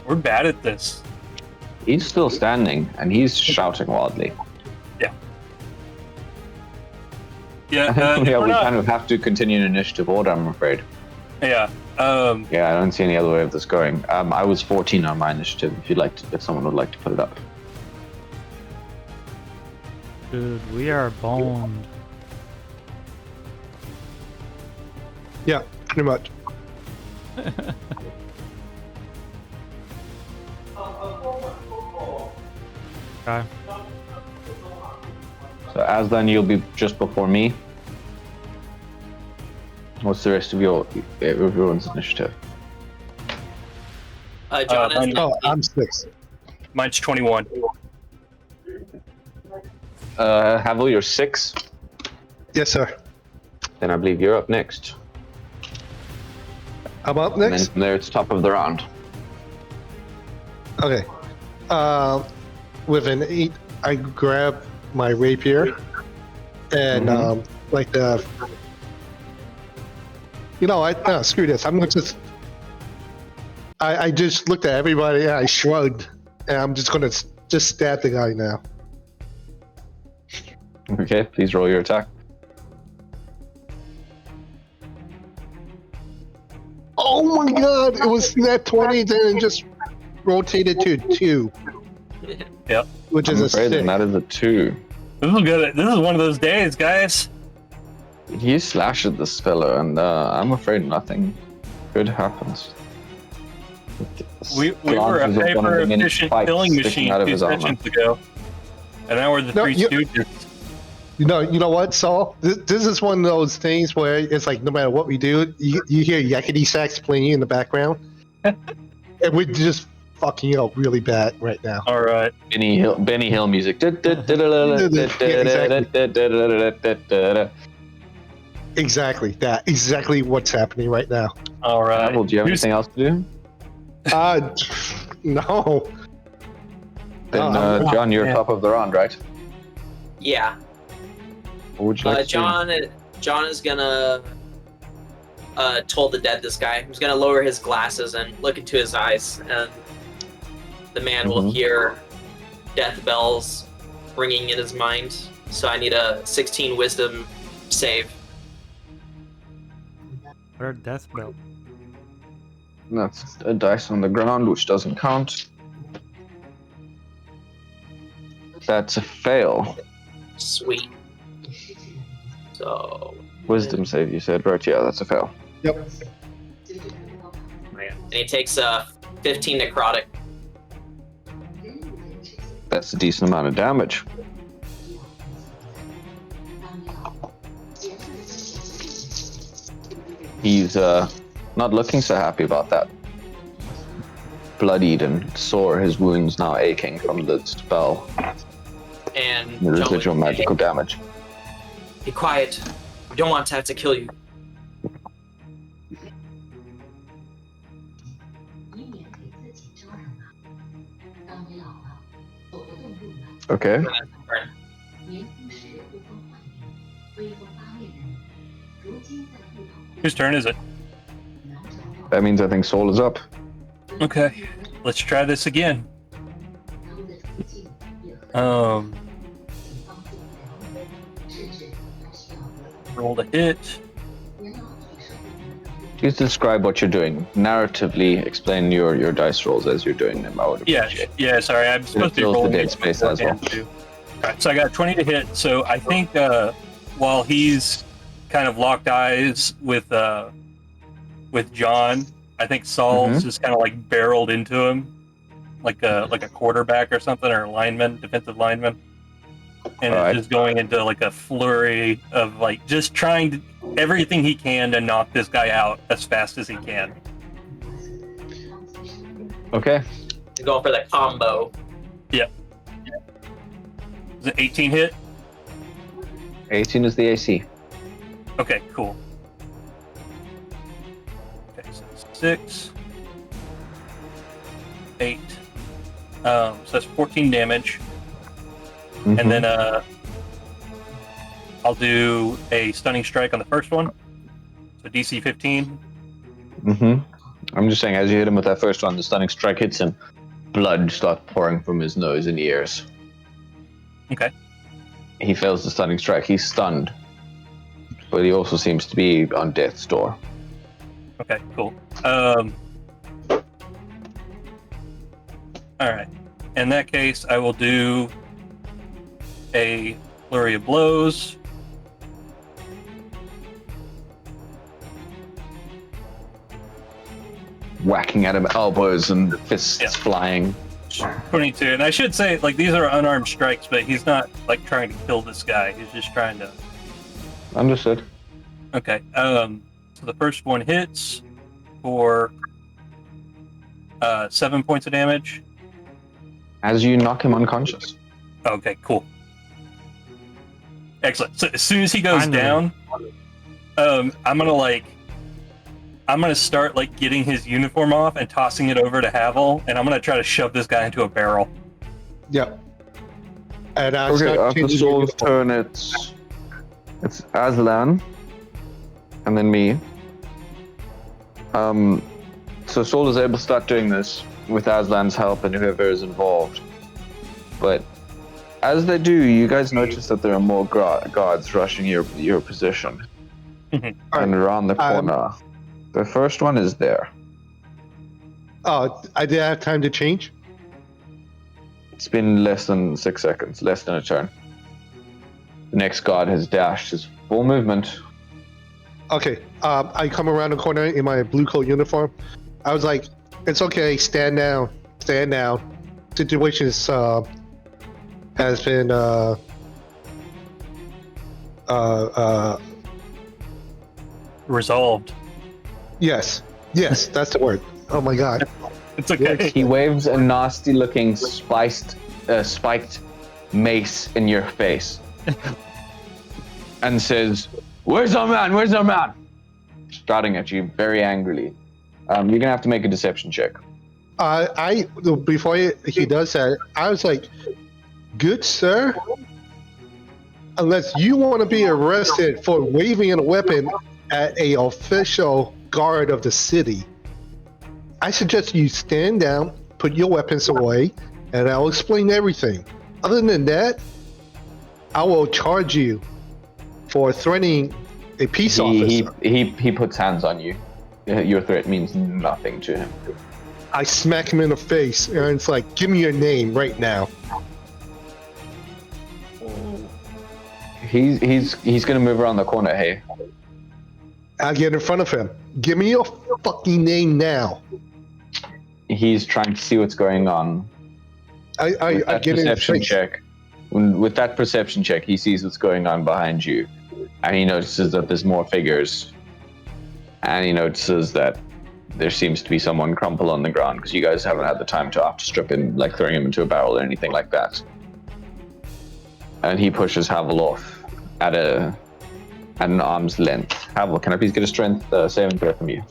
We're bad at this. He's still standing, and he's shouting wildly. Yeah, Yeah, we're we not- kind of have to continue in initiative order, I'm afraid. Yeah. Yeah, I don't see any other way of this going. I was 14 on my initiative. If someone would like to put it up. Dude, we are boned. Yeah, pretty much. Okay. So Aslan, you'll be just before me. What's the rest of everyone's initiative? John has Oh, I'm 6. Mine's 21. Havel, you're 6. Yes, sir. Then I believe you're up next. I'm up And then next. from there, it's top of the round. Okay. With an 8, I grab my rapier and like the. You know, screw this. I'm gonna just. I just looked at everybody and I shrugged, and I'm just gonna just stab the guy now. Okay, please roll your attack. Oh my god! It was net 20, then it just rotated to 2. Yep. Which I'm is a afraid 6. that is a 2. This is good. This is one of those days, guys. He slashed at this fella, and I'm afraid nothing good happens. We were a Glances of one of the many hyper-efficient spikes killing sticking machine out of 2 his armor. sessions ago. And now we're the No, Three you- Stooges. You know what, Saul? This is one of those things where it's like no matter what we do, you hear yakety sax playing in the background, and we're just fucking up really bad right now. All right. Benny Hill music. Exactly that. Exactly what's happening right now. All right. Havel, do you have Who's- anything else to do? No. Then, Oh, John, you're yeah. top of the round, right? Yeah. What would you like to do? John is gonna Toll the Dead this guy. He's gonna lower his glasses and look into his eyes, and the man will hear death bells ringing in his mind. So I need a 16 wisdom save. What are death bell? That's a dice on the ground, which doesn't count. That's a fail. Sweet. So Wisdom save, you said, right? Yeah, that's a fail. Yep. and he takes 15 necrotic. That's a decent amount of damage. He's not looking so happy about that. Bloodied and sore, his wounds now aching from the spell. And The residual John, magical damage. be quiet. We don't want to have to kill you. Okay. Whose turn is it? That means I think Soul is up. Okay, let's try this again. Roll to hit. Please describe what you're doing. Narratively explain your dice rolls as you're doing them. I would appreciate. Yeah. Sorry, I'm supposed to be fills the rolling dead space as well. too. Alright, so I got 20 to hit. So I think while he's kind of locked eyes with John, I think Saul's just kind of like barreled into him, like a quarterback or something, or a lineman, defensive lineman, and Alright. is just going into like a flurry of like just trying to everything he can to knock this guy out as fast as he can. Okay. Go for the combo. Is it 18 hit? 18 is the AC. Okay, cool. Okay, so 6, 8. So that's 14 damage. And then I'll do a stunning strike on the first one. So DC 15. I'm just saying, as you hit him with that first one, the stunning strike hits him. Blood starts pouring from his nose and ears. Okay. He fails the stunning strike. He's stunned. But he also seems to be on death's door. Okay, cool. Alright. In that case, I will do a flurry of blows. Whacking at him, elbows and fists flying. 22. And I should say, like, these are unarmed strikes, but he's not, like, trying to kill this guy. He's just trying to... Understood. Okay. So the first one hits for 7 points of damage. As you knock him unconscious. Okay, cool. Excellent. So as soon as he goes down, I'm gonna start like getting his uniform off and tossing it over to Havel, and I'm gonna try to shove this guy into a barrel. Yep. And Okay, after Soul's turn, it's Aslan, and then me. So Soul is able to start doing this with Aslan's help and whoever is involved. But as they do, you guys notice that there are more guards rushing your position. And around the corner. The first one is there. Oh, I did have time to change? It's been less than 6 seconds, less than a turn. The next guard has dashed his full movement. Okay, I come around the corner in my blue coat uniform. I was like, it's okay, stand down. Situation has been Resolved. yes, that's the word. Oh my god. It's okay. He waves a nasty-looking spiked mace in your face and says, "Where's our man? Where's our man?" Shouting at you very angrily. You're gonna have to make a deception check. Before he does that, I was like, "Good sir, unless you want to be arrested for waving a weapon at a official guard of the city. I suggest you stand down, put your weapons away, and I'll explain everything. Other than that, I will charge you for threatening a peace officer. He puts hands on you. Your threat means nothing to him. I smack him in the face, and it's like, give me your name right now. He's gonna move around the corner. Hey, I get in front of him. Give me your fucking name now. he's trying to see what's going on. I get in his Perception face. check. With that perception check, he sees what's going on behind you, and he notices that there's more figures. And he notices that there seems to be someone crumpled on the ground because you guys haven't had the time to strip him, like throwing him into a barrel or anything like that. And he pushes Havel off at an arm's length. Havel, can I please get a strength saving throw from you?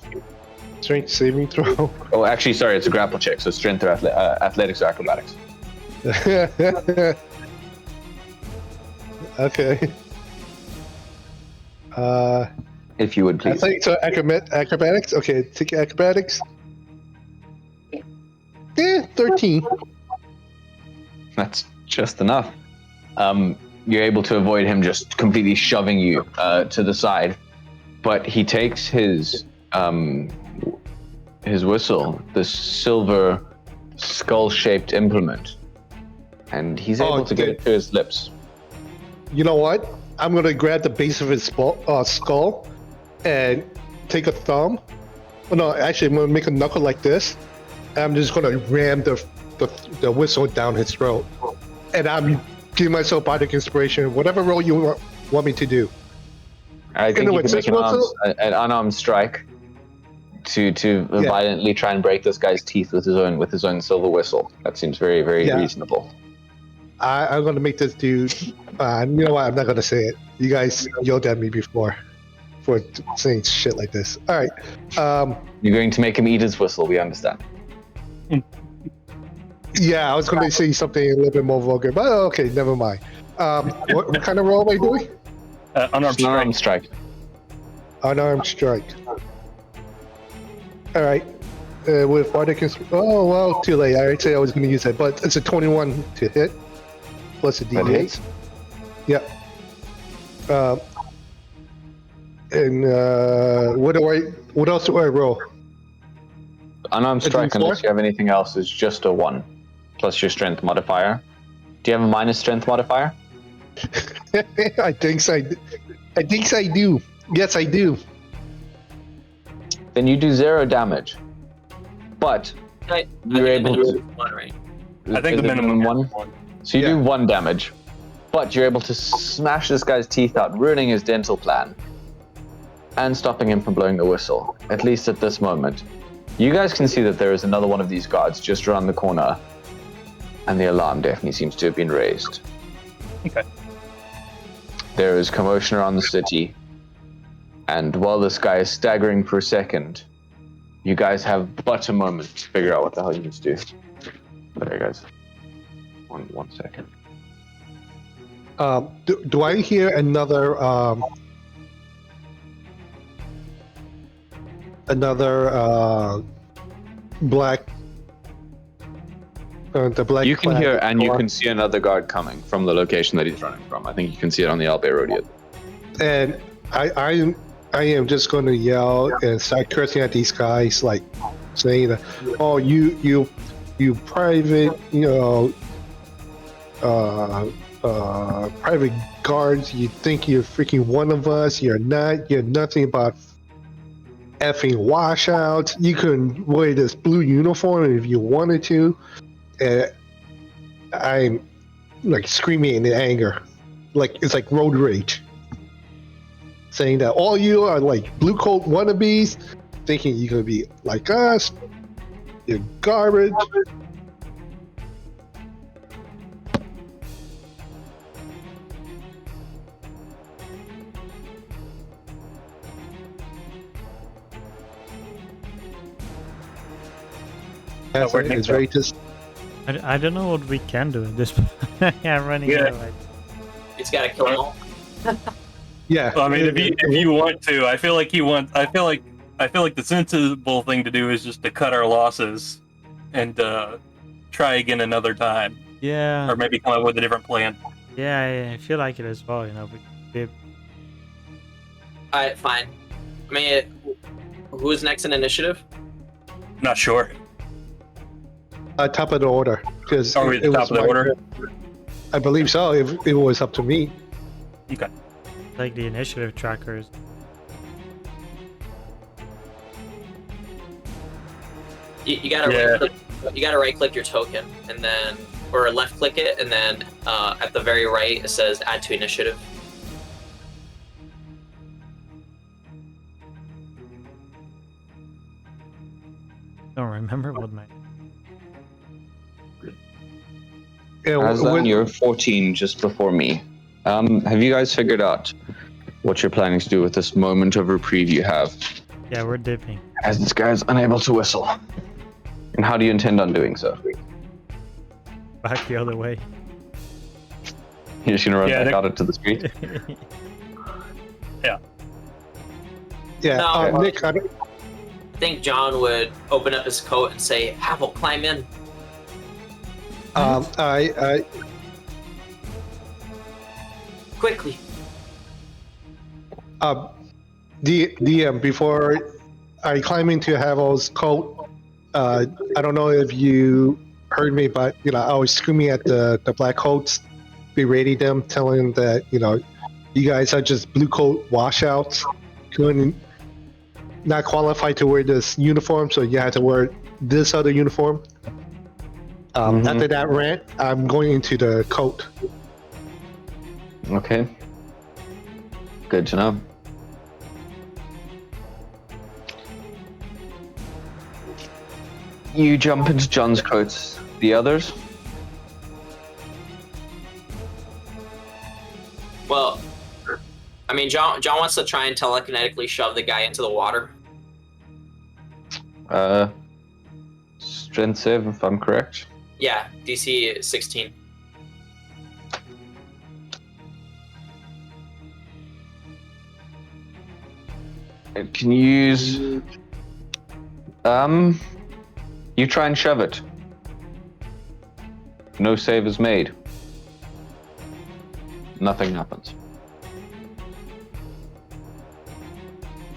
Strength saving throw. Oh, actually, sorry, it's a grapple check, so strength or athletics or acrobatics. Okay. If you would, please. Athletics or acrobatics? Okay, take acrobatics. 13. That's just enough. You're able to avoid him just completely shoving you to the side, but he takes his whistle, this silver skull-shaped implement, and he's able to get it to his lips. You know what? I'm gonna grab the base of his skull and take a thumb. Oh, no, actually, I'm gonna make a knuckle like this. And I'm just gonna ram the whistle down his throat. And I'm giving myself bardic inspiration, whatever role you want me to do. I think you can make an unarmed strike to violently try and break this guy's teeth with his own silver whistle. That seems very, very reasonable. I'm gonna make this dude. You know what? I'm not gonna say it. You guys yelled at me before for saying shit like this. All right. You're going to make him eat his whistle. We understand. Yeah, I was gonna say something a little bit more vulgar, but okay, never mind. What kind of roll am I doing? Unarmed strike. Unarmed strike. All right. With bardic oh well, too late. I already said I was gonna use it, but it's a 21 to hit. Plus a D8. Yep. What else do I roll? Unarmed strike, D4? unless you have anything else, is just a 1 plus your strength modifier. Do you have a minus strength modifier? I think I do. Yes, I do. Then you do 0 damage. But you're able to. One, right? I think the minimum one. So you do 1 damage, but you're able to smash this guy's teeth out, ruining his dental plan, and stopping him from blowing the whistle, at least at this moment. You guys can see that there is another one of these guards just around the corner, and the alarm definitely seems to have been raised. Okay. There is commotion around the city, and while this guy is staggering for a second, you guys have but a moment to figure out what the hell you need to do. There, guys. One second. Do I hear another black? The black. You can hear and you car. can see another guard coming from the location that he's running from. I think you can see it on the Albay Road yet. And I am just going to yell and start cursing at these guys, like saying that, "Oh, you private, private guards, you think you're freaking one of us, you're not, you're nothing but effing washouts. You can wear this blue uniform if you wanted to." And I'm like screaming in anger, like it's like road rage, saying that all you are like blue coat wannabes, thinking you're gonna be like us, you're garbage. It's very just. I don't know what we can do at this point. I'm running out. Like, It's gotta kill them all. Yeah. Well, I mean, if you want to, I feel like the sensible thing to do is just to cut our losses and try again another time, Yeah. or maybe come up with a different plan. Yeah, I feel like it as well. We Alright, fine. I mean, who's next in initiative? Not sure. Top of the order, because Are we at the top of the order? I believe so. If it was up to me. Okay. like the initiative trackers. You gotta right click your token, and then or left click it, and then at the very right it says add to initiative. Don't remember what my Aslan, you're 14 just before me. Have you guys figured out what you're planning to do with this moment of reprieve you have? Yeah, we're dipping. As this guy's unable to whistle. And how do you intend on doing so? Back the other way. You're just gonna run back out into the street? Yeah, No. Nick, I don't, I think John would open up his coat and say, "Havel, climb in." I Quickly. DM, before I climb into Havel's coat, I don't know if you heard me, but I was screaming at the black coats, berating them, telling them that you guys are just blue coat washouts, couldn't not qualified to wear this uniform, so you had to wear this other uniform. After that rant, I'm going into the coat. Okay. Good to know. You jump into John's coats. The others? Well, I mean, John wants to try and telekinetically shove the guy into the water. Strength save, if I'm correct. Yeah, DC 16. Can you use... You try and shove it. No save is made. Nothing happens.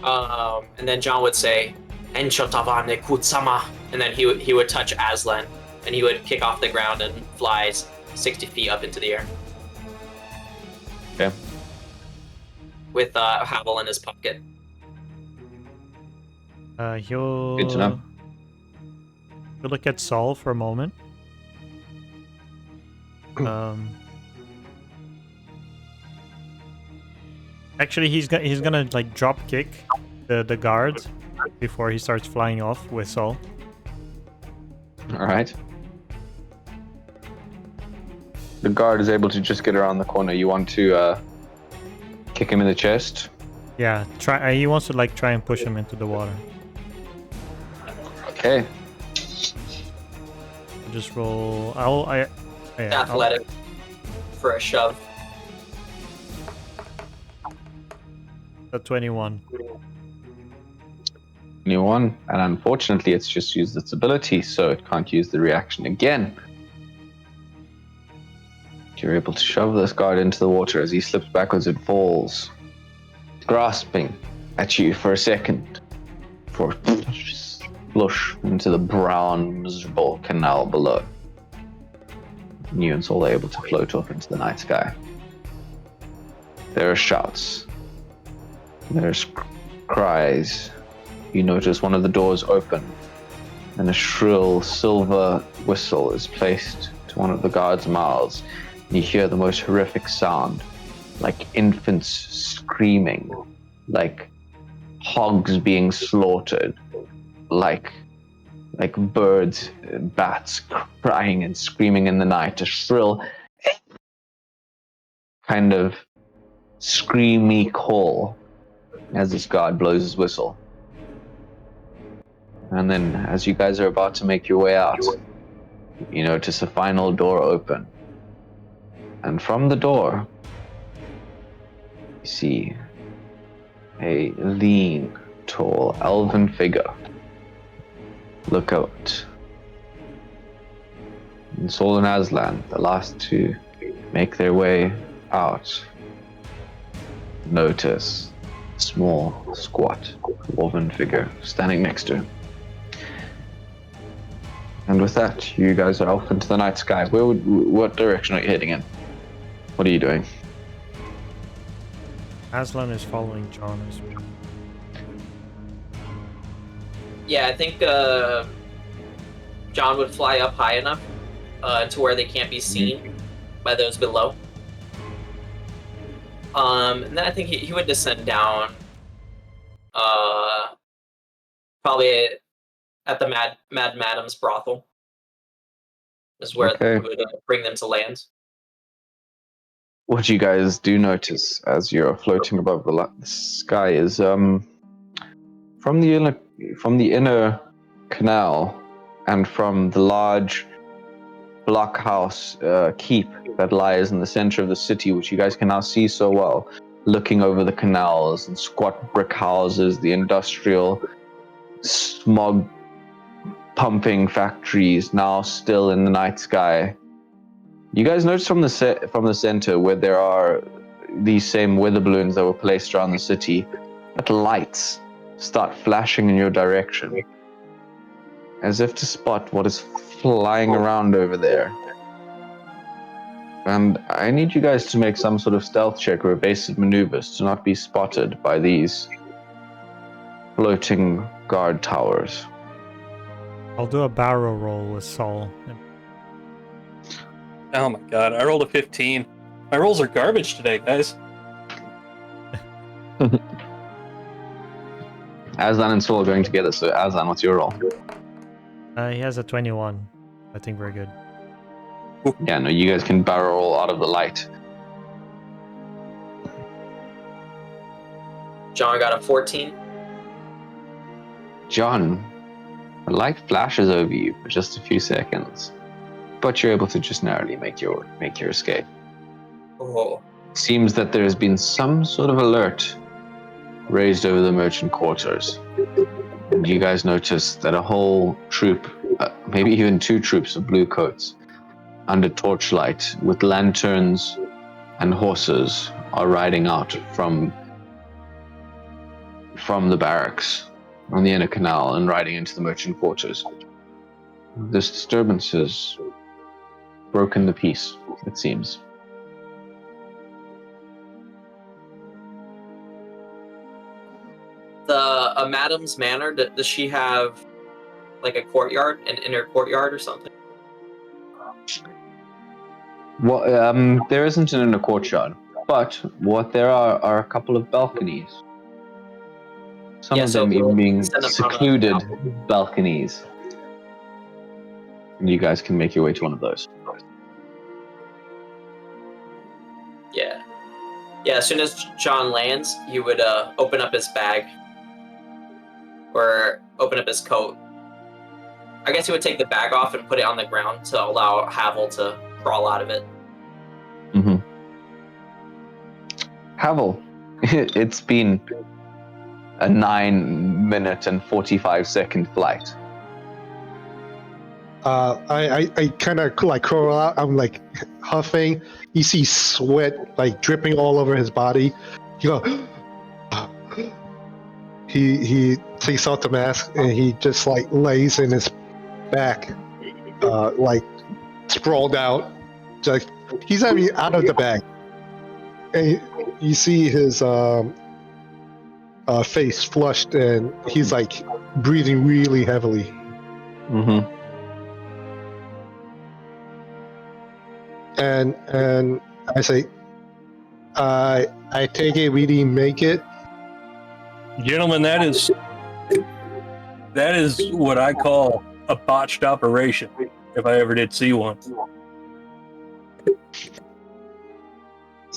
And then John would say, "Enchotavane kutsama," and then he would touch Aslan, and he would kick off the ground and fly 60 feet up into the air. Okay. With Havel in his pocket. He'll Good to know. He'll look at Saul for a moment. Actually, he's gonna like drop kick the guards before he starts flying off with Saul. All right. The guard is able to just get around the corner. You want to kick him in the chest? Yeah, try. He wants to like try and push him into the water. Okay. Just roll. Athletic for a shove. A 21. 21, and unfortunately it's just used its ability, so it can't use the reaction again. You're able to shove this guard into the water. As he slips backwards and falls, grasping at you for a second, for splush into the brown, miserable canal below. You and Saul are able to float off into the night sky. There are shouts. There's cries. You notice one of the doors open, and a shrill silver whistle is placed to one of the guards' mouths. And you hear the most horrific sound, like infants screaming, like hogs being slaughtered, like birds, bats crying and screaming in the night. A shrill kind of screamy call as this guard blows his whistle. And then, as you guys are about to make your way out, you notice a final door open. And from the door you see a lean, tall, elven figure look out. And Sol and Aslan, the last to make their way out, notice a small, squat, dwarven figure standing next to him. And with that, you guys are off into the night sky. What direction are you heading in? What are you doing? Aslan is following John as well. Yeah, I think John would fly up high enough to where they can't be seen by those below. And then I think he would descend down, probably at the Mad Madam's brothel. Is where Okay. he would bring them to land. What you guys do notice as you're floating above the sky is from the inner canal and from the large blockhouse keep that lies in the center of the city, which you guys can now see so well, looking over the canals and squat brick houses, the industrial smog pumping factories now still in the night sky. You guys notice from the center where there are these same weather balloons that were placed around the city, that lights start flashing in your direction, as if to spot what is flying around over there. And I need you guys to make some sort of stealth check or evasive maneuvers to not be spotted by these floating guard towers. I'll do a barrel roll with Saul. Oh my god, I rolled a 15. My rolls are garbage today, guys. Aslan and Sol are going together, so Aslan, what's your roll? He has a 21. I think we're good. Yeah, no, you guys can barrel roll out of the light. John got a 14. John, the light flashes over you for just a few seconds, but you're able to just narrowly make your escape. Oh. Seems that there has been some sort of alert raised over the merchant quarters. And you guys notice that a whole troop, maybe even 2 troops of blue coats, under torchlight with lanterns and horses, are riding out from the barracks on the inner canal and riding into the merchant quarters. This disturbance has broken the peace, it seems. The Madam's Manor, does she have like a courtyard, an inner courtyard or something? Well, there isn't an inner courtyard, but what there are a couple of balconies. Some Yeah, of so them even we'll being send them on a secluded balcony. balconies. And you guys can make your way to one of those. Yeah. Yeah, as soon as John lands, he would open up his bag. Or open up his coat. I guess he would take the bag off and put it on the ground to allow Havel to crawl out of it. Mm-hmm. Havel, it's been a 9-minute and 45-second flight. I kind of like crawl out. I'm like huffing. You see sweat like dripping all over his body. You go. He takes off the mask and he just like lays in his back, like sprawled out. Like he's not even out of the bag. And you see his face flushed and he's like breathing really heavily. Mm-hmm. And I say, I take it we didn't make it. Gentlemen, that is what I call a botched operation, if I ever did see one.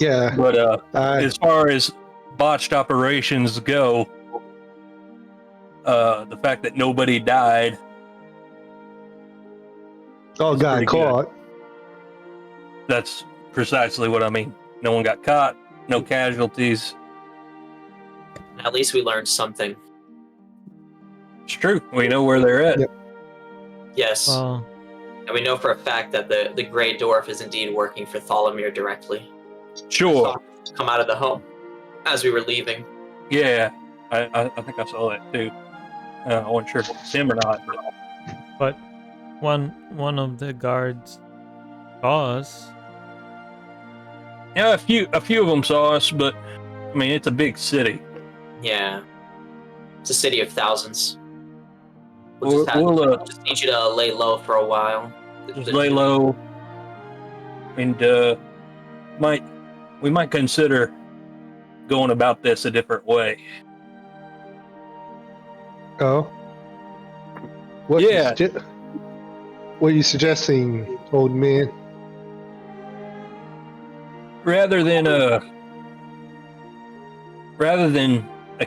Yeah. But as far as botched operations go, the fact that nobody died. Oh God, pretty good. caught. That's precisely what I mean. No one got caught. no casualties. At least we learned something. It's true. We know where they're at. Yep. Yes. Well, And we know for a fact that the Grey Dwarf is indeed working for Thalamir directly. Sure. Come out of the home as we were leaving. Yeah. I think I saw that too. I wasn't sure if it was him or not. but one of the guards saw us. Yeah, a few of them saw us, but I mean, it's a big city. Yeah. It's a city of thousands. We'll Just need you to lay low for a while. just lay low, and we might consider going about this a different way. Oh. What Yeah. What are you suggesting, old man? Rather than a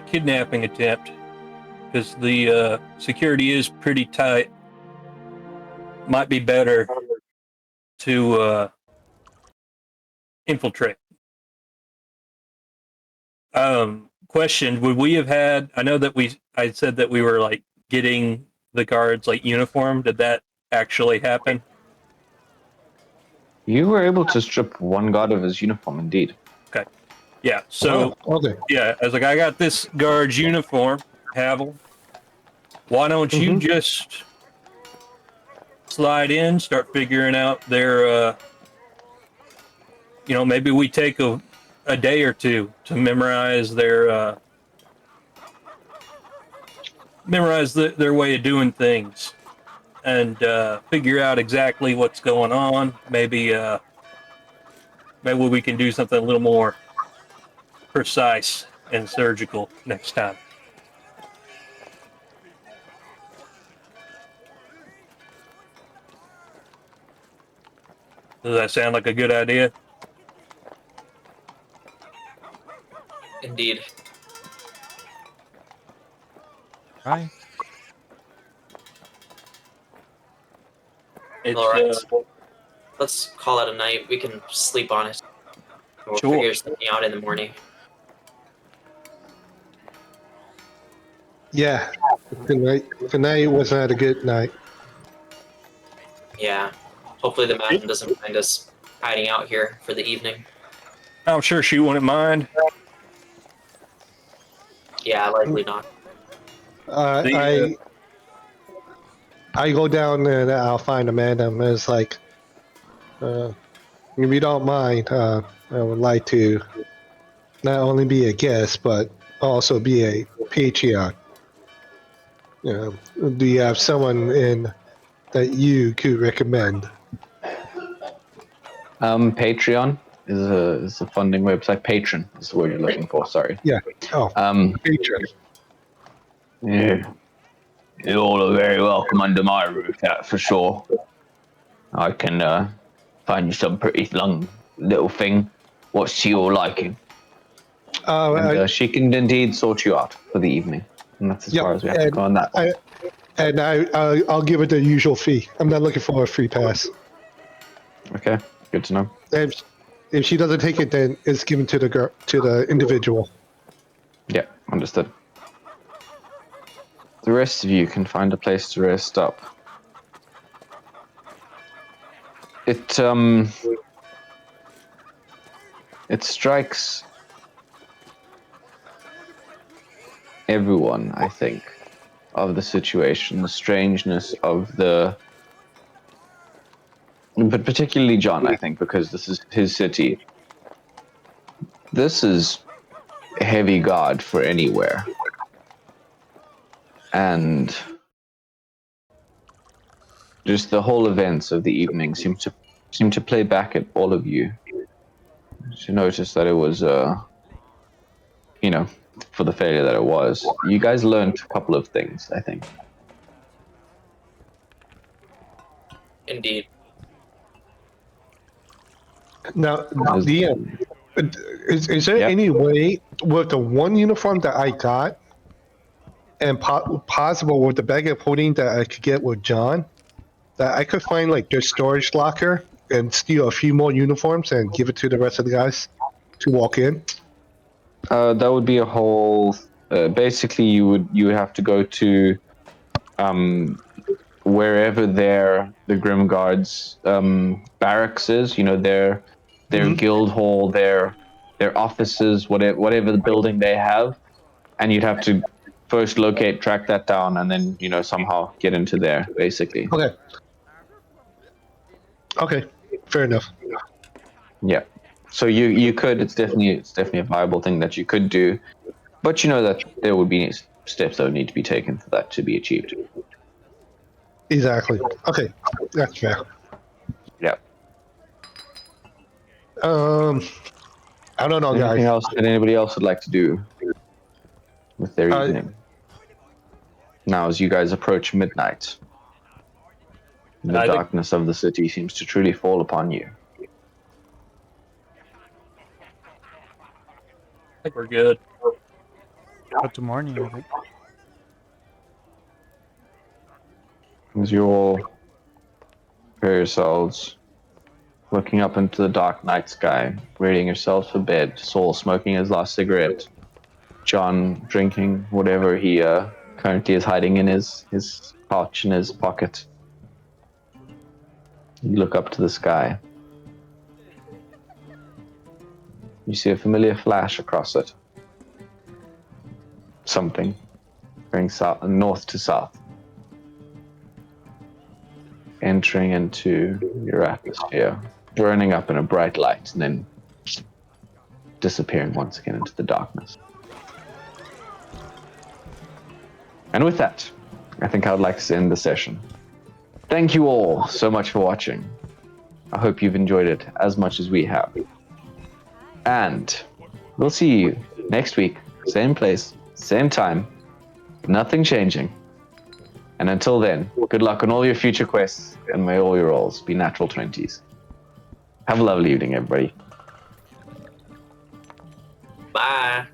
kidnapping attempt, because the security is pretty tight, might be better to infiltrate. Question: would we have had? I know that I said that we were like getting the guards like uniform. Did that actually happen? You were able to strip one guard of his uniform, indeed. Yeah. So okay. yeah, I was like, I got this guard's uniform, Havel. Why don't you just slide in, start figuring out their, maybe we take a day or two to memorize their way of doing things, and figure out exactly what's going on. Maybe we can do something a little more precise and surgical next time. Does that sound like a good idea? Indeed. Right. It's, All right. Let's call it a night. We can sleep on it. We'll Sure. figure something out in the morning. Yeah. Tonight was not a good night. Yeah. Hopefully the madam doesn't find us hiding out here for the evening. I'm sure she wouldn't mind. Yeah, likely not. I go down and I'll find a madam. It's like, if you don't mind, I would like to not only be a guest, but also be a patriarch. Do you have someone in that you could recommend? Patreon is a funding website. Patron is the word you're looking for. Sorry. Yeah. Oh, patron. Yeah. You all are very welcome under my roof, that's for sure. I can find you some pretty flung little thing. What's to your liking? And she can indeed sort you out for the evening. And that's as far as we have to go on that. I'll give it the usual fee. I'm not looking for a free pass. Okay, good to know. If she doesn't take it, then it's given to the individual. Yeah, understood. The rest of you can find a place to rest up. It strikes everyone, I think, of the situation, the strangeness of but particularly John, I think, because this is his city. This is heavy guard for anywhere. And just the whole events of the evening seem to play back at all of you. To notice that it was, for the failure that it was. You guys learned a couple of things, I think. Indeed. Now, DM, is there any way with the one uniform that I got, and possible with the bag of holding that I could get with John, that I could find like their storage locker and steal a few more uniforms and give it to the rest of the guys? to walk in? That would be a whole. Basically, you would have to go to wherever the Grim Guards barracks is. You know, their guild hall, their offices, whatever the building they have, and you'd have to first track that down, and then somehow get into there. Basically, Okay. Okay. Fair enough. yeah. So you could. It's definitely a viable thing that you could do, but you know that there would be steps that would need to be taken for that to be achieved. Exactly. Okay. That's fair. Yeah. I don't know, Anything guys. else that anybody else would like to do with their evening? Now, as you guys approach midnight, the darkness of the city seems to truly fall upon you. I think we're good. But to morning, I think. As you all prepare yourselves, looking up into the dark night sky, readying yourselves for bed, Saul smoking his last cigarette, John drinking whatever he currently is hiding in his pouch in his pocket. You look up to the sky. You see a familiar flash across it. Something going north to south, entering into your atmosphere, burning up in a bright light, and then disappearing once again into the darkness. And with that, I think I would like to end the session. Thank you all so much for watching. I hope you've enjoyed it as much as we have. And we'll see you next week, same place, same time, nothing changing. And until then, good luck on all your future quests, and may all your rolls be natural 20s. Have a lovely evening, everybody. Bye.